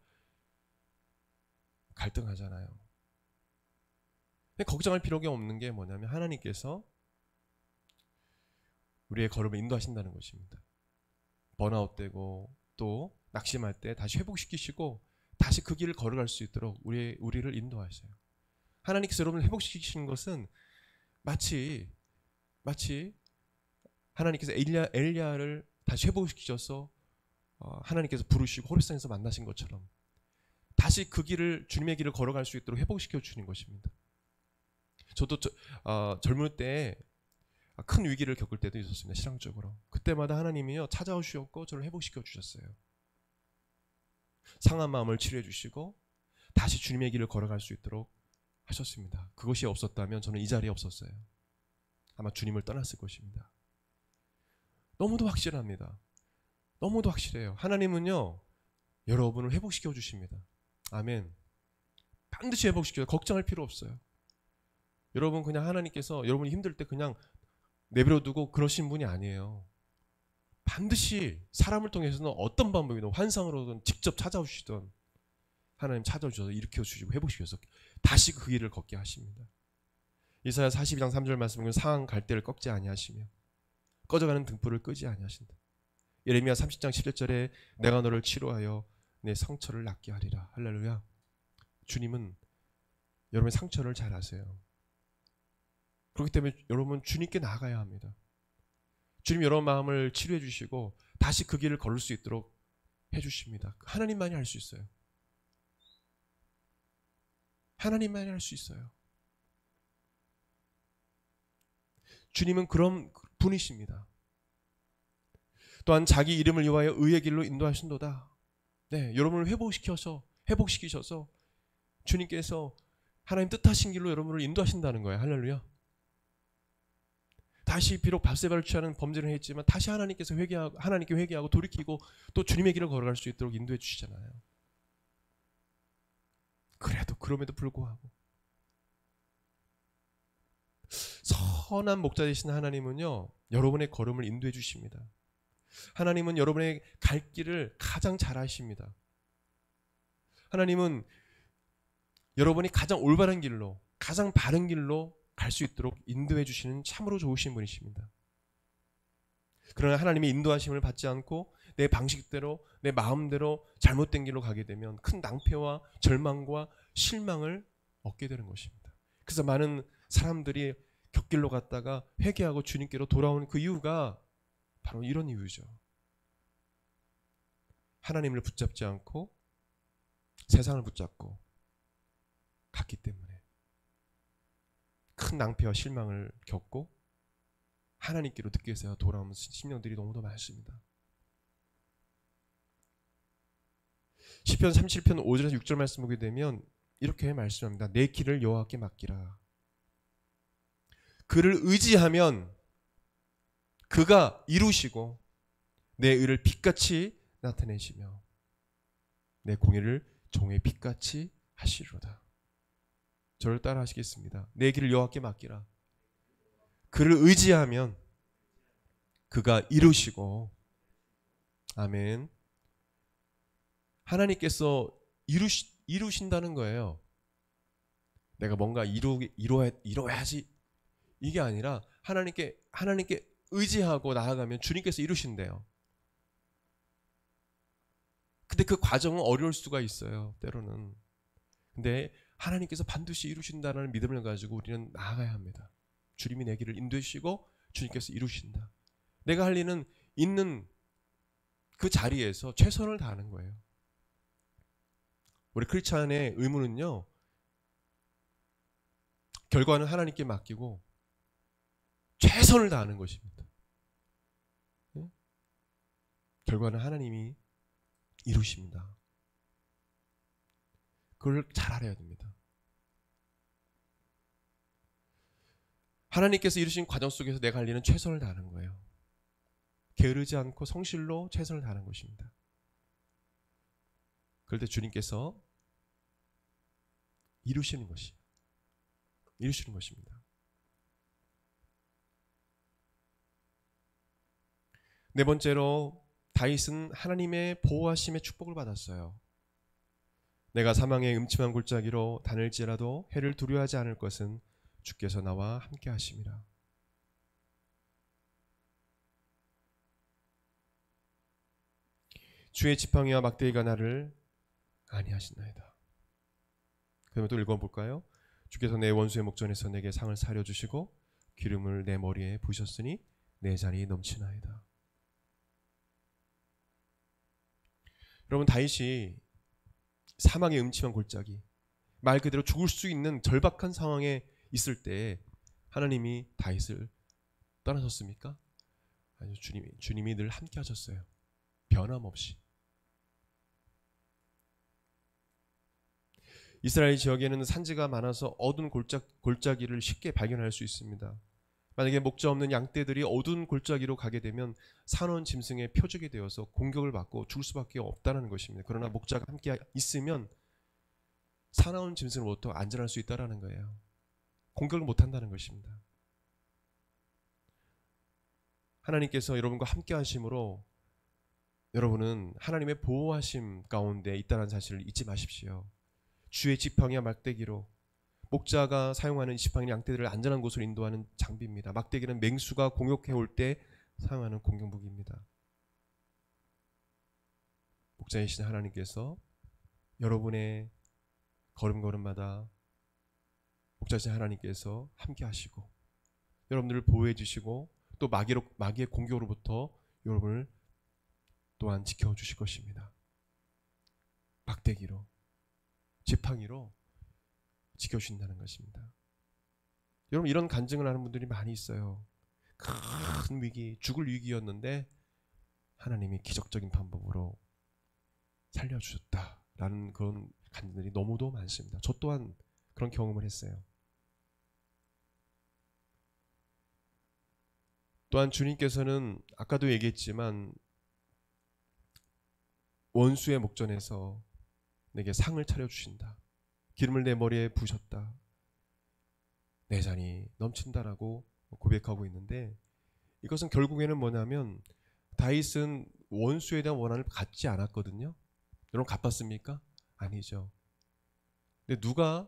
갈등하잖아요. 근데 걱정할 필요가 없는 게 뭐냐면 하나님께서 우리의 걸음을 인도하신다는 것입니다. 번아웃되고 또 낙심할 때 다시 회복시키시고 다시 그 길을 걸어갈 수 있도록 우리를 인도하세요. 하나님께서 여러분을 회복시키시는 것은 마치 하나님께서 엘리야를 다시 회복시키셔서 하나님께서 부르시고 호렙산에서 만나신 것처럼 다시 그 길을 주님의 길을 걸어갈 수 있도록 회복시켜 주는 것입니다. 저도 젊을 때 큰 위기를 겪을 때도 있었습니다. 신앙적으로. 그때마다 하나님이요 찾아오셨고 저를 회복시켜 주셨어요. 상한 마음을 치료해 주시고 다시 주님의 길을 걸어갈 수 있도록 하셨습니다. 그것이 없었다면 저는 이 자리에 없었어요. 아마 주님을 떠났을 것입니다. 너무도 확실합니다. 너무도 확실해요. 하나님은요 여러분을 회복시켜 주십니다. 아멘. 반드시 회복시켜요. 걱정할 필요 없어요. 여러분 그냥 하나님께서 여러분이 힘들 때 그냥 내버려두고 그러신 분이 아니에요. 반드시 사람을 통해서는 어떤 방법이든 환상으로든 직접 찾아오시던 하나님 찾아주셔서 일으켜주시고 회복시켜서 다시 그 길을 걷게 하십니다. 이사야 42장 3절 말씀은 상한 갈대를 꺾지 아니하시며 꺼져가는 등불을 끄지 아니하신다. 예레미야 30장 17절에 내가 너를 치료하여 내 상처를 낫게 하리라. 할렐루야. 주님은 여러분의 상처를 잘 아세요. 그렇기 때문에 여러분 주님께 나아가야 합니다. 주님 여러분 마음을 치료해 주시고 다시 그 길을 걸을 수 있도록 해주십니다. 하나님만이 할 수 있어요. 하나님만이 할 수 있어요. 주님은 그런 분이십니다. 또한 자기 이름을 위하여 의의 길로 인도하신도다. 네, 여러분을 회복시키셔서 주님께서 하나님 뜻하신 길로 여러분을 인도하신다는 거예요. 할렐루야. 다시 비록 밧세바를 취하는 범죄를 했지만 다시 하나님께 회개하고 돌이키고 또 주님의 길을 걸어갈 수 있도록 인도해 주시잖아요. 그럼에도 불구하고 선한 목자 되신 하나님은요 여러분의 걸음을 인도해 주십니다. 하나님은 여러분의 갈 길을 가장 잘 아십니다. 하나님은 여러분이 가장 올바른 길로 가장 바른 길로 갈 수 있도록 인도해 주시는 참으로 좋으신 분이십니다. 그러나 하나님의 인도하심을 받지 않고 내 방식대로 내 마음대로 잘못된 길로 가게 되면 큰 낭패와 절망과 실망을 얻게 되는 것입니다. 그래서 많은 사람들이 곁길로 갔다가 회개하고 주님께로 돌아오는 그 이유가 바로 이런 이유죠. 하나님을 붙잡지 않고 세상을 붙잡고 갔기 때문에 큰 낭패와 실망을 겪고 하나님께로 늦게서야 돌아오는 심령들이 너무도 많습니다. 시편 37편 5절에서 6절 말씀 보게 되면 이렇게 말씀합니다. 내 길을 여호와께 맡기라. 그를 의지하면 그가 이루시고 내 의를 빛같이 나타내시며 내 공의를 종의 빛같이 하시리로다. 저를 따라 하시겠습니다. 내 길을 여호와께 맡기라. 그를 의지하면 그가 이루시고, 아멘. 하나님께서 이루신다는 거예요. 내가 뭔가 이루어야지 이게 아니라 하나님께 의지하고 나아가면 주님께서 이루신대요. 근데 그 과정은 어려울 수가 있어요. 때로는. 근데 하나님께서 반드시 이루신다는 믿음을 가지고 우리는 나아가야 합니다. 주님이 내 길을 인도해 주시고 주님께서 이루신다. 내가 할 일은 있는 그 자리에서 최선을 다하는 거예요. 우리 크리스찬의 의무는요, 결과는 하나님께 맡기고 최선을 다하는 것입니다. 결과는 하나님이 이루십니다. 그걸 잘 알아야 됩니다. 하나님께서 이루신 과정 속에서 내가 할 일은 최선을 다하는 거예요. 게으르지 않고 성실로 최선을 다하는 것입니다. 그럴 때 주님께서 이루시는 것입니다. 네 번째로 다윗은 하나님의 보호하심의 축복을 받았어요. 내가 사망의 음침한 골짜기로 다닐지라도 해를 두려워하지 않을 것은 주께서 나와 함께 하심이라. 주의 지팡이와 막대기가 나를 안위하신나이다. 그러면 또 읽어볼까요? 주께서 내 원수의 목전에서 내게 상을 사려주시고 기름을 내 머리에 부으셨으니 내 잔이 넘치나이다. 여러분, 다윗이 사망의 음침한 골짜기, 말 그대로 죽을 수 있는 절박한 상황에 있을 때 하나님이 다윗을 떠나셨습니까? 아니요, 주님이 늘 함께 하셨어요. 변함없이. 이스라엘 지역에는 산지가 많아서 어두운 골짜기를 쉽게 발견할 수 있습니다. 만약에 목자 없는 양떼들이 어두운 골짜기로 가게 되면 사나운 짐승의 표적이 되어서 공격을 받고 죽을 수밖에 없다는 것입니다. 그러나 목자가 함께 있으면 사나운 짐승으로부터 안전할 수 있다는 거예요. 공격을 못한다는 것입니다. 하나님께서 여러분과 함께 하심으로 여러분은 하나님의 보호하심 가운데 있다는 사실을 잊지 마십시오. 주의 지팡이와 막대기로, 목자가 사용하는 지팡이는 양떼들을 안전한 곳으로 인도하는 장비입니다. 막대기는 맹수가 공격해 올 때 사용하는 공격무기입니다. 목자이신 하나님께서 여러분의 걸음걸음마다 목자이신 하나님께서 함께 하시고 여러분들을 보호해 주시고 또 마귀의 공격으로부터 여러분을 또한 지켜주실 것입니다. 막대기로, 지팡이로 지켜주신다는 것입니다. 여러분, 이런 간증을 하는 분들이 많이 있어요. 큰 위기, 죽을 위기였는데 하나님이 기적적인 방법으로 살려주셨다라는 그런 간증들이 너무도 많습니다. 저 또한 그런 경험을 했어요. 또한 주님께서는 아까도 얘기했지만 원수의 목전에서 내게 상을 차려주신다. 기름을 내 머리에 부으셨다. 내 잔이 넘친다라고 고백하고 있는데, 이것은 결국에는 뭐냐면 다윗은 원수에 대한 원한을 갖지 않았거든요. 여러분, 갚았습니까? 아니죠. 근데 누가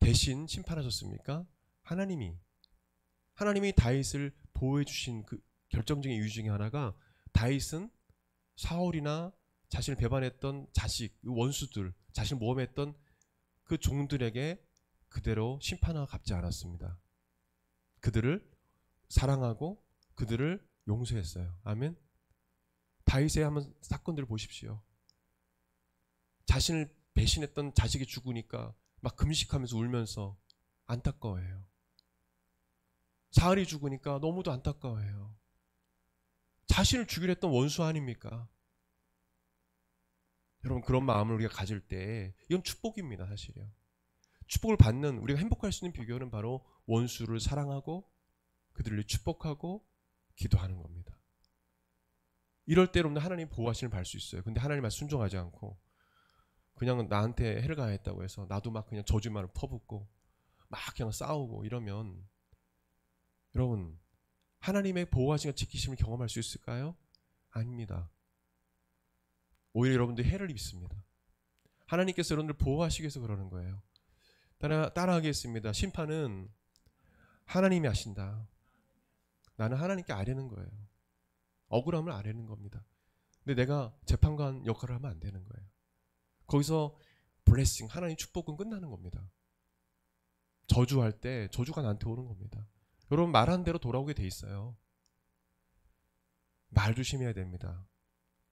대신 심판하셨습니까? 하나님이 다윗을 보호해 주신 그 결정적인 이유 중에 하나가, 다윗은 사울이나 자신을 배반했던 자식, 원수들, 자신을 모험했던 그 종들에게 그대로 심판하고 갚지 않았습니다. 그들을 사랑하고 그들을 용서했어요. 아멘. 다윗의 한번 사건들을 보십시오. 자신을 배신했던 자식이 죽으니까 막 금식하면서 울면서 안타까워해요. 사울이 죽으니까 너무도 안타까워해요. 자신을 죽이려 했던 원수 아닙니까? 여러분, 그런 마음을 우리가 가질 때 이건 축복입니다. 사실이요. 축복을 받는, 우리가 행복할 수 있는 비결은 바로 원수를 사랑하고 그들을 축복하고 기도하는 겁니다. 이럴 때 여러분들 하나님 보호하심을 받을 수 있어요. 근데 하나님 말 순종하지 않고 그냥 나한테 해를 가했다고 해서 나도 막 그냥 저주만을 퍼붓고 막 그냥 싸우고 이러면 여러분, 하나님의 보호하심과 지키심을 경험할 수 있을까요? 아닙니다. 오히려 여러분들이 해를 입습니다. 하나님께서 여러분들 보호하시기 위해서 그러는 거예요. 따라하겠습니다. 심판은 하나님이 하신다. 나는 하나님께 아뢰는 거예요. 억울함을 아뢰는 겁니다. 근데 내가 재판관 역할을 하면 안 되는 거예요. 거기서 블레싱, 하나님 축복은 끝나는 겁니다. 저주할 때 저주가 나한테 오는 겁니다. 여러분, 말한 대로 돌아오게 돼 있어요. 말 조심해야 됩니다.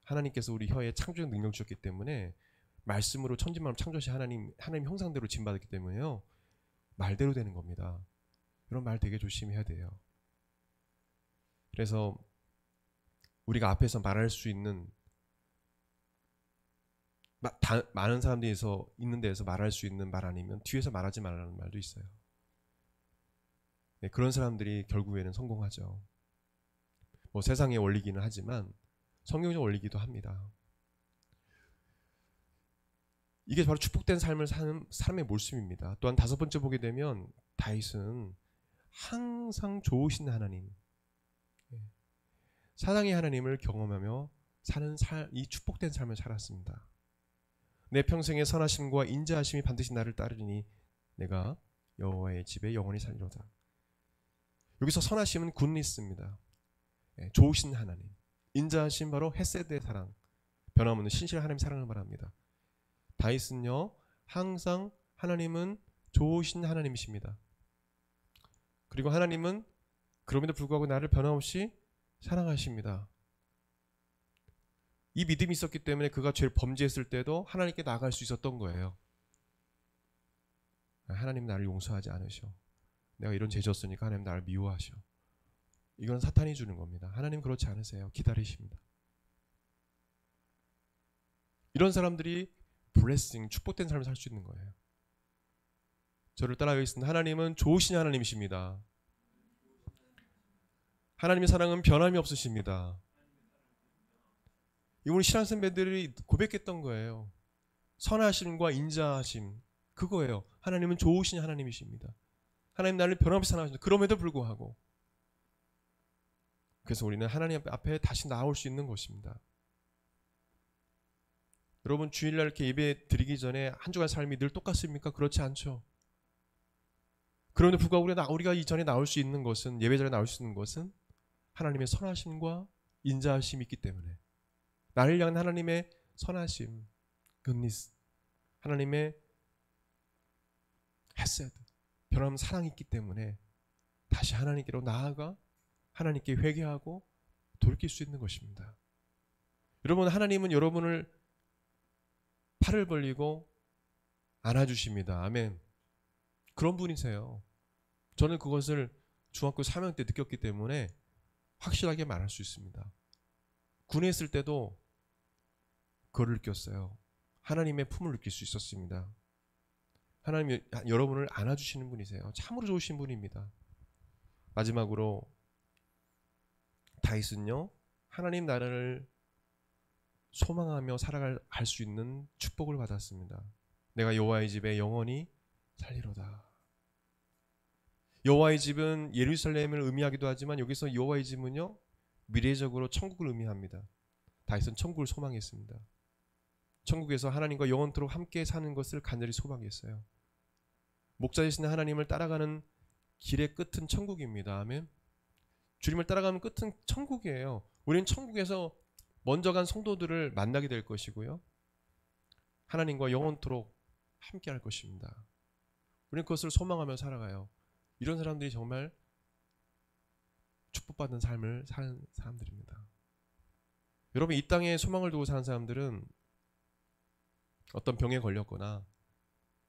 하나님께서 우리 혀에 창조적 능력 주셨기 때문에 말씀으로 천지만을 창조하신 하나님 형상대로 지음받았기 때문에요. 말대로 되는 겁니다. 이런 말 되게 조심해야 돼요. 그래서 우리가 앞에서 말할 수 있는 많은 사람들이 있는 데에서 말할 수 있는 말 아니면 뒤에서 말하지 말라는 말도 있어요. 네, 그런 사람들이 결국에는 성공하죠. 뭐 세상의 원리기는 하지만 성경적 원리기도 합니다. 이게 바로 축복된 삶을 사는 사람의 모습입니다. 또한 다섯 번째 보게 되면 다윗은 항상 좋으신 하나님, 사랑의 하나님을 경험하며 사는 이 축복된 삶을 살았습니다. 내 평생의 선하심과 인자하심이 반드시 나를 따르니 내가 여호와의 집에 영원히 살리로다. 여기서 선하심은 굿니스입니다. 좋으신 하나님. 인자하심 바로 헤세드의 사랑, 변함없는 신실한 하나님 사랑을 말합니다. 다윗은요, 항상 하나님은 좋으신 하나님이십니다. 그리고 하나님은 그럼에도 불구하고 나를 변함없이 사랑하십니다. 이 믿음이 있었기 때문에 그가 죄를 범죄했을 때도 하나님께 나아갈 수 있었던 거예요. 하나님 나를 용서하지 않으셔. 내가 이런 죄 졌으니까 하나님 나를 미워하셔. 이건 사탄이 주는 겁니다. 하나님 그렇지 않으세요. 기다리십니다. 이런 사람들이 블레싱, 축복된 삶을 살 수 있는 거예요. 저를 따라가겠습니다. 하나님은 좋으신 하나님이십니다. 하나님의 사랑은 변함이 없으십니다. 이번 신앙 선배들이 고백했던 거예요. 선하심과 인자하심, 그거예요. 하나님은 좋으신 하나님이십니다. 하나님 나를 변함없이 사랑하십니다. 그럼에도 불구하고, 그래서 우리는 하나님 앞에 다시 나올 수 있는 것입니다. 여러분, 주일날 이렇게 예배 드리기 전에 한 주간 삶이 늘 똑같습니까? 그렇지 않죠. 그럼에도 불구하고 우리가 이전에 나올 수 있는 것은, 예배전에 나올 수 있는 것은 하나님의 선하심과 인자하심이 있기 때문에, 나를 향한 하나님의 선하심, goodness, 하나님의 헤세드, 변함없는 사랑이 있기 때문에 다시 하나님께로 나아가 하나님께 회개하고 돌이킬 수 있는 것입니다. 여러분, 하나님은 여러분을 팔을 벌리고 안아주십니다. 아멘. 그런 분이세요. 저는 그것을 중학교 3학년 때 느꼈기 때문에 확실하게 말할 수 있습니다. 군에 있을 때도 그걸 느꼈어요. 하나님의 품을 느낄 수 있었습니다. 하나님이 여러분을 안아주시는 분이세요. 참으로 좋으신 분입니다. 마지막으로 다윗은요, 하나님 나라를 소망하며 살아갈 수 있는 축복을 받았습니다. 내가 여호와의 집에 영원히 살리로다. 여호와의 집은 예루살렘을 의미하기도 하지만 여기서 여호와의 집은요, 미래적으로 천국을 의미합니다. 다윗은 천국을 소망했습니다. 천국에서 하나님과 영원토록 함께 사는 것을 간절히 소망했어요. 목자 되신 하나님을 따라가는 길의 끝은 천국입니다. 아멘. 주님을 따라가는 끝은 천국이에요. 우리는 천국에서 먼저 간 성도들을 만나게 될 것이고요, 하나님과 영원토록 함께 할 것입니다. 우리는 그것을 소망하며 살아가요. 이런 사람들이 정말 축복받은 삶을 사는 사람들입니다. 여러분, 이 땅에 소망을 두고 사는 사람들은 어떤 병에 걸렸거나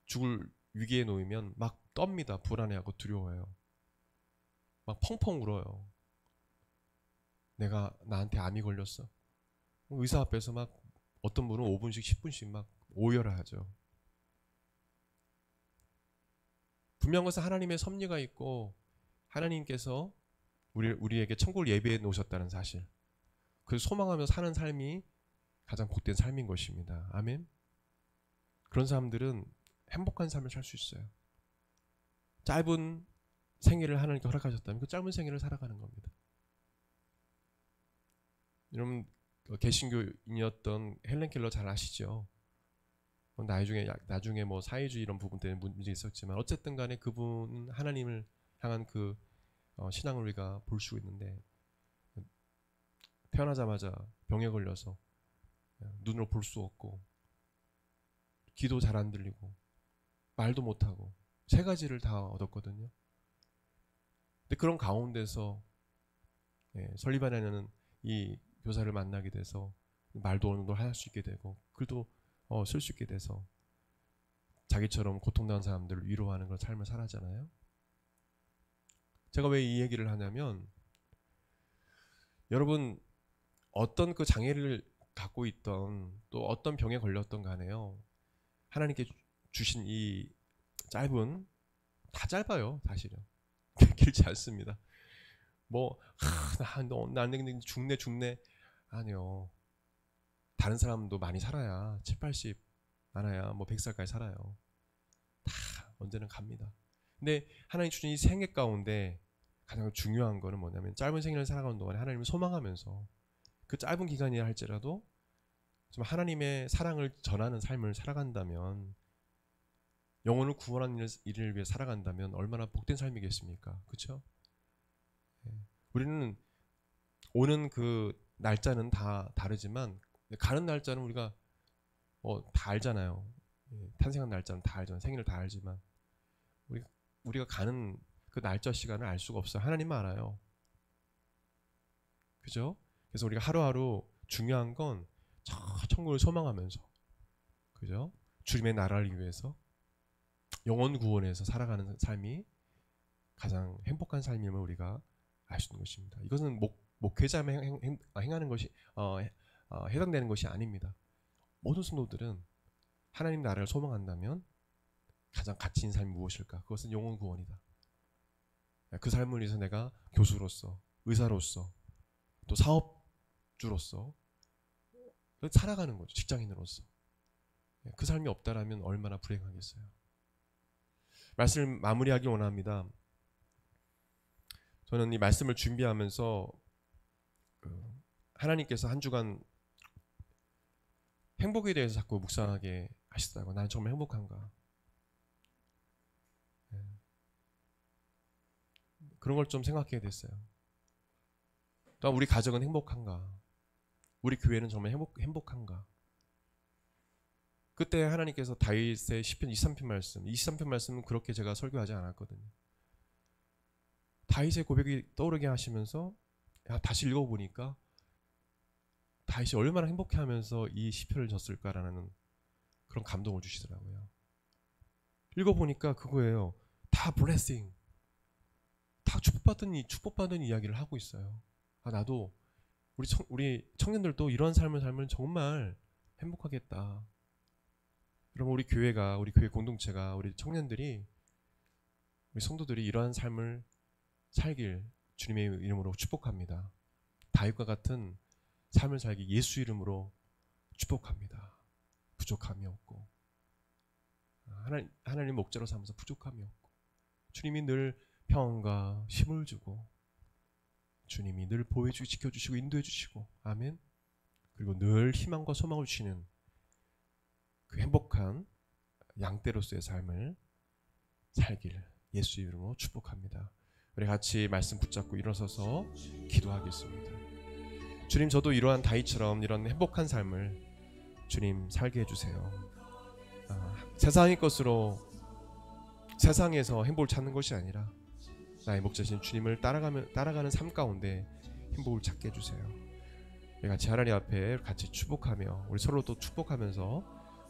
죽을 위기에 놓이면 막 떱니다. 불안해하고 두려워해요. 막 펑펑 울어요. 나한테 암이 걸렸어. 의사 앞에서 막 어떤 분은 5분씩 10분씩 막 오열을 하죠. 분명한 것은 하나님의 섭리가 있고 하나님께서 우리에게 천국을 예비해 놓으셨다는 사실. 그래서 소망하며 사는 삶이 가장 복된 삶인 것입니다. 아멘. 그런 사람들은 행복한 삶을 살 수 있어요. 짧은 생애를 하나님께 허락하셨다면 그 짧은 생애를 살아가는 겁니다. 여러분, 개신교인이었던 헬렌 켈러 잘 아시죠? 나중에 뭐 사회주의 이런 부분 때문에 문제 있었지만 어쨌든 간에 그분은 하나님을 향한 그 신앙을 우리가 볼 수 있는데, 태어나자마자 병에 걸려서 눈으로 볼 수 없고 귀도 잘 안 들리고 말도 못하고 세 가지를 다 얻었거든요. 근데 그런 가운데서 설리반에는 이 교사를 만나게 돼서 말도 어느 정도 할 수 있게 되고 글도 쓸 수 있게 돼서 자기처럼 고통당한 사람들을 위로하는 그런 삶을 살았잖아요. 제가 왜 이 얘기를 하냐면, 여러분, 어떤 그 장애를 갖고 있던 또 어떤 병에 걸렸던 간에요, 하나님께 주신 이 짧은, 다 짧아요 사실은. 길지 않습니다. 나는 죽네 아니요. 다른 사람도 많이 살아야 70, 80 많아야 100살까지 살아요. 다 언제는 갑니다. 근데 하나님 주신 이 생애 가운데 가장 중요한 거는 뭐냐면, 짧은 생애를 살아가는 동안에 하나님을 소망하면서 그 짧은 기간이라 할지라도 좀 하나님의 사랑을 전하는 삶을 살아간다면, 영혼을 구원하는 일을 위해 살아간다면 얼마나 복된 삶이겠습니까? 그렇죠? 우리는 오는 그 날짜는 다 다르지만 가는 날짜는 우리가 다 알잖아요. 탄생한 날짜는 다 알잖아요. 생일을 다 알지만 우리가 가는 그 날짜 시간을 알 수가 없어요. 하나님만 알아요. 그죠? 그래서 우리가 하루하루 중요한 건 천국을 소망하면서, 그죠? 주님의 나라를 위해서 영혼 구원에서 살아가는 삶이 가장 행복한 삶임을 우리가 알 수 있는 것입니다. 이것은 목회자만 행하는 것이 해당되는 것이 아닙니다. 모든 성도들은 하나님 나라를 소망한다면 가장 가치 있는 삶이 무엇일까? 그것은 영혼 구원이다. 그 삶을 위해서 내가 교수로서, 의사로서, 또 사업주로서 살아가는 거죠. 직장인으로서. 그 삶이 없다라면 얼마나 불행하겠어요. 말씀을 마무리하기 원합니다. 저는 이 말씀을 준비하면서 하나님께서 한 주간 행복에 대해서 자꾸 묵상하게 하시더라고요. 나는 정말 행복한가? 그런 걸 좀 생각하게 됐어요. 또 우리 가정은 행복한가? 우리 교회는 정말 행복한가? 그때 하나님께서 다윗의 시편 23편 말씀, 23편 말씀은 그렇게 제가 설교하지 않았거든요. 다윗의 고백이 떠오르게 하시면서 다시 읽어보니까 다윗이 얼마나 행복해하면서 이 시편을 졌을까라는 그런 감동을 주시더라고요. 읽어보니까 그거예요. 다 블레싱, 다 축복받은 이야기를 하고 있어요. 나도 우리 청년들도 이런 삶을 살면 정말 행복하겠다. 여러분, 우리 교회가, 우리 교회 공동체가, 우리 청년들이, 우리 성도들이 이러한 삶을 살길 주님의 이름으로 축복합니다. 다윗과 같은 삶을 살기 예수 이름으로 축복합니다. 부족함이 없고, 하나님 목자로 삼아서 부족함이 없고, 주님이 늘 평안과 힘을 주고, 주님이 늘 보호해주시고 지켜주시고 인도해주시고, 아멘. 그리고 늘 희망과 소망을 주시는 그 행복한 양떼로서의 삶을 살길 예수 이름으로 축복합니다. 우리 같이 말씀 붙잡고 일어서서 기도하겠습니다. 주님, 저도 이러한 다윗처럼 이런 행복한 삶을 주님 살게 해주세요. 세상의 것으로 세상에서 행복을 찾는 것이 아니라 나의 목자신 주님을 따라가는 삶 가운데 행복을 찾게 해주세요. 우리 같이 하나님 앞에 같이 축복하며 우리 서로 또 축복하면서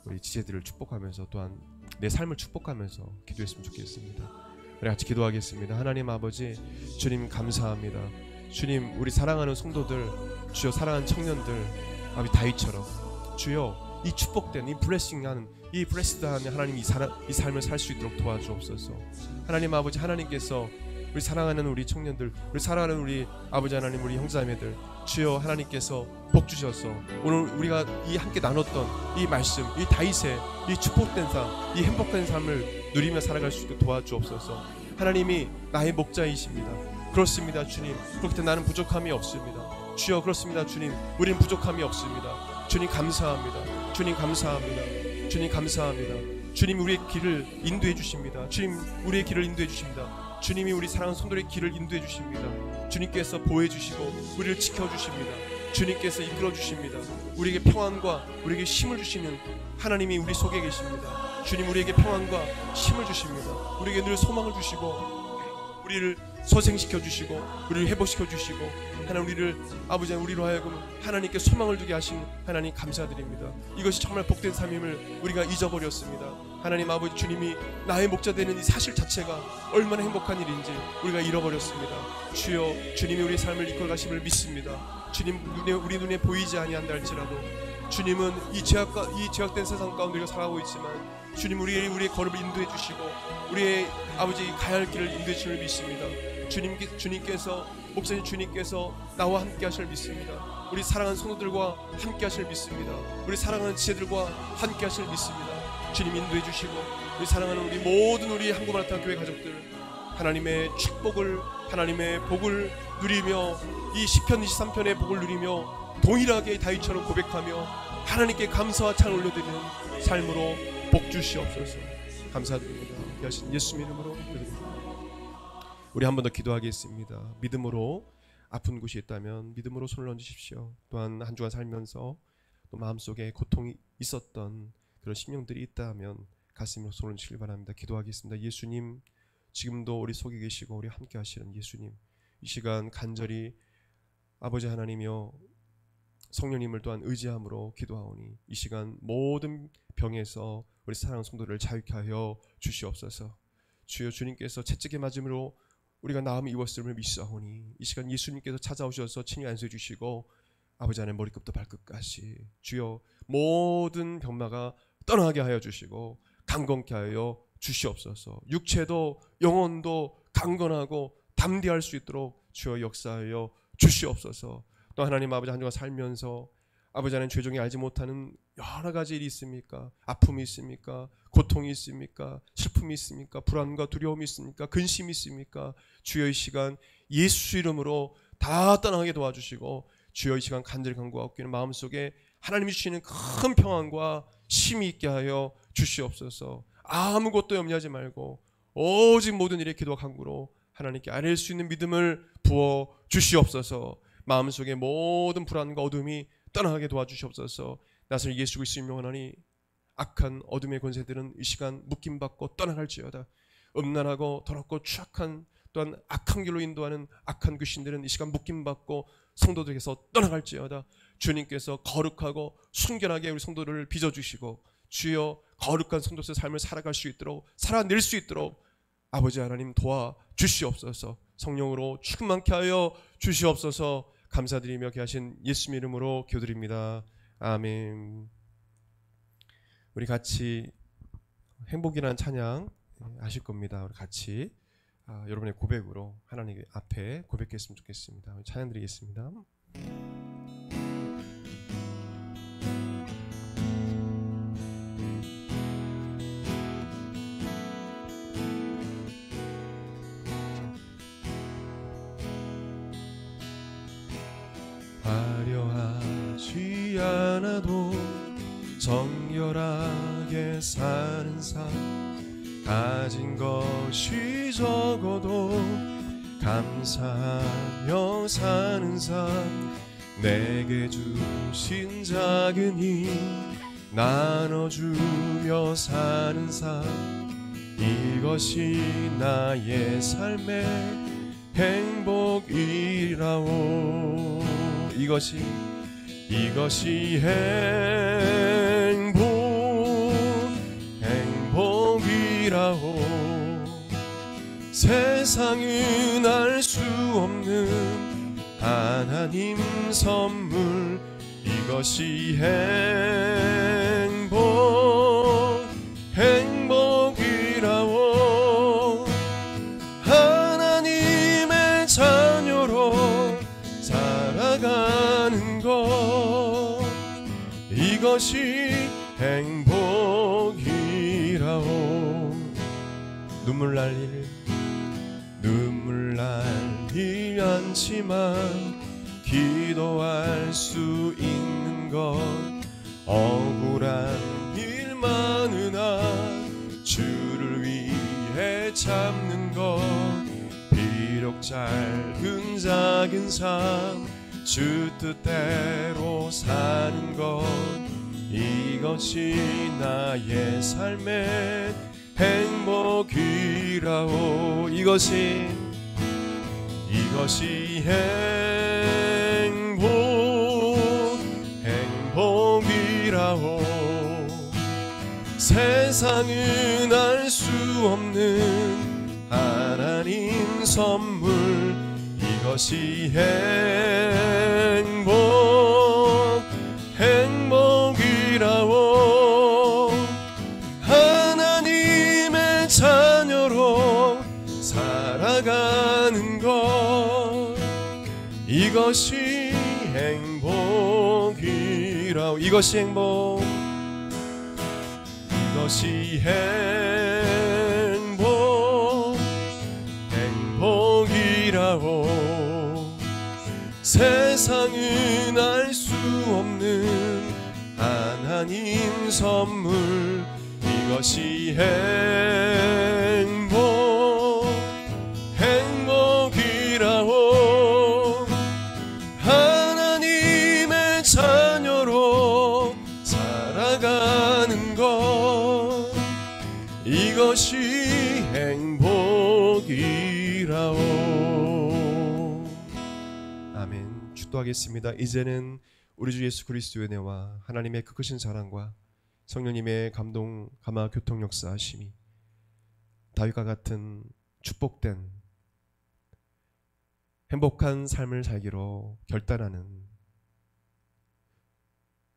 우리 지체들을 축복하면서 또한 내 삶을 축복하면서 기도했으면 좋겠습니다. 우리 같이 기도하겠습니다. 하나님 아버지, 주님 감사합니다. 주님, 우리 사랑하는 성도들, 주여 사랑하는 청년들, 아버지 다윗처럼 주여 이 축복된 이 블레싱하는 이 블레스드한 하나님 이 삶을 살 수 있도록 도와주옵소서. 하나님 아버지, 하나님께서 우리 사랑하는 우리 청년들, 우리 사랑하는 우리 아버지 하나님, 우리 형제자매들, 주여 하나님께서 복 주셔서 오늘 우리가 이 함께 나눴던 이 말씀, 이 다윗의 이 축복된 삶, 이 행복한 삶을 누리며 살아갈 수 있도록 도와주옵소서. 하나님이 나의 목자이십니다. 그렇습니다 주님. 그렇기 때문에 나는 부족함이 없습니다. 주여 그렇습니다 주님. 우리는 부족함이 없습니다. 주님 감사합니다. 주님 감사합니다. 주님 감사합니다. 주님 우리의 길을 인도해 주십니다. 주님 우리의 길을 인도해 주십니다. 주님이 우리 사랑하는 성도의 길을 인도해 주십니다. 주님께서 보호해 주시고 우리를 지켜 주십니다. 주님께서 이끌어 주십니다. 우리에게 평안과 우리에게 힘을 주시는 하나님이 우리 속에 계십니다. 주님 우리에게 평안과 힘을 주십니다. 우리에게 늘 소망을 주시고 우리를 소생시켜 주시고 우리를 회복시켜 주시고 하나님 우리를 아버지 우리로 하여금 하나님께 소망을 두게 하신 하나님 감사드립니다. 이것이 정말 복된 삶임을 우리가 잊어버렸습니다. 하나님 아버지, 주님이 나의 목자 되는 이 사실 자체가 얼마나 행복한 일인지 우리가 잃어버렸습니다. 주여, 주님이 우리의 삶을 이끌어 가심을 믿습니다. 주님 우리 눈에 보이지 아니한다 할지라도 주님은 이 죄악된 세상 가운데 우리가 살아가고 있지만 주님 우리의 걸음을 인도해 주시고 우리의 아버지 가야 할 길을 인도해 주심을 믿습니다. 주님께서 목사님 주님께서 나와 함께 하실 믿습니다. 우리 사랑하는 성도들과 함께 하실 믿습니다. 우리 사랑하는 지체들과 함께 하실 믿습니다. 주님 인도해 주시고 우리 사랑하는 우리 모든 우리 한국마라톤 교회 가족들 하나님의 축복을 하나님의 복을 누리며 이 시편 23편의 복을 누리며 동일하게 다윗처럼 고백하며 하나님께 감사와 찬을 올려드리는 삶으로 복 주시옵소서. 감사드립니다. 여신 예수님 이름으로 드립니다. 우리 한 번 더 기도하겠습니다. 믿음으로 아픈 곳이 있다면 믿음으로 손을 얹으십시오. 또한 한 주간 살면서 또 마음속에 고통이 있었던 그런 심령들이 있다면 가슴으로 손을 얹으시길 바랍니다. 기도하겠습니다. 예수님, 지금도 우리 속에 계시고 우리 함께 하시는 예수님, 이 시간 간절히 아버지 하나님이여 성령님을 또한 의지함으로 기도하오니 이 시간 모든 병에서 우리 사랑하는 성도를 자유케 하여 주시옵소서. 주여, 주님께서 채찍에 맞음으로 우리가 나음을 입었음을 믿사오니 이 시간 예수님께서 찾아오셔서 친히 안수해 주시고 아버지 하나님 머리끝부터 발끝까지 주여 모든 병마가 떠나게 하여 주시고 강건케 하여 주시옵소서. 육체도 영혼도 강건하고 담대할 수 있도록 주여 역사하여 주시옵소서. 또 하나님 아버지 한 주간 살면서 아버지 하나님 죄종이 알지 못하는 여러 가지 일이 있습니까? 아픔이 있습니까? 고통이 있습니까? 슬픔이 있습니까? 불안과 두려움이 있습니까? 근심이 있습니까? 주여 이 시간 예수 이름으로 다 떠나게 도와주시고 주여 이 시간 간절히 간구하옵기는 마음속에 하나님이 주시는 큰 평안과 힘이 있게 하여 주시옵소서. 아무것도 염려하지 말고 오직 모든 일에 기도와 간구로 하나님께 아뢰일 수 있는 믿음을 부어 주시옵소서. 마음속에 모든 불안과 어둠이 떠나게 도와주시옵소서. 나를 예수 그리스도 명하노니 악한 어둠의 권세들은 이 시간 묶임받고 떠나갈지어다. 음란하고 더럽고 추악한 또한 악한 길로 인도하는 악한 귀신들은 이 시간 묶임받고 성도들에게서 떠나갈지어다. 주님께서 거룩하고 순결하게 우리 성도들을 빚어주시고 주여 거룩한 성도의 삶을 살아갈 수 있도록 살아낼 수 있도록 아버지 하나님 도와주시옵소서. 성령으로 충만케 하여 주시옵소서. 감사드리며 귀하신 예수님 이름으로 기도드립니다. 아멘. 우리 같이 행복이라는 찬양 아실 겁니다. 우리 같이 여러분의 고백으로 하나님 앞에 고백했으면 좋겠습니다. 찬양 드리겠습니다. 화려하지 않아도 정결하게 사는 삶, 가진 것이 적어도 감사하며 사는 삶, 내게 주신 작은 힘 나눠주며 사는 삶, 이것이 나의 삶의 행복이라오. 이것이 행복이라오. 세상은 알 수 없는 하나님 선물. 이것이 행복이라오. 하나님의 자녀로 살아가는 것. 이것이 행복이라오. 눈물 날일 않지만 기도할 수 있는 것. 억울한 일 많으나 주를 위해 참는 것. 비록 짧은 작은 삶 주 뜻대로 사는 것. 이것이 나의 삶의 행복이라오. 이것이 행복이라오. 세상은 알 수 없는 하나님 선물. 이것이 행복이라오. 하나님의 자녀로 살아가는 것. 이것이 행복이라오. 이것이 행복이라오. 세상은 알 수 없는 하나님 선물. 이것이 행복이라오. 하나님의 자녀로 살아가는 것. 이것이 행복이라오. 아멘. 축도하겠습니다. 이제는 우리 주 예수 그리스도의 은혜와 하나님의 그 크신 사랑과 성령님의 감동, 감화, 교통 역사하심이 다윗과 같은 축복된 행복한 삶을 살기로 결단하는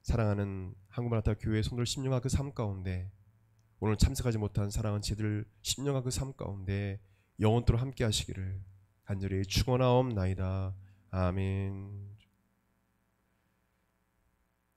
사랑하는 한국마라타 교회 성도들 심령과 그 삶 가운데, 오늘 참석하지 못한 사랑하는 제들 심령과 그 삶 가운데 영원토록 함께 하시기를 간절히 축원하옵나이다. 아멘.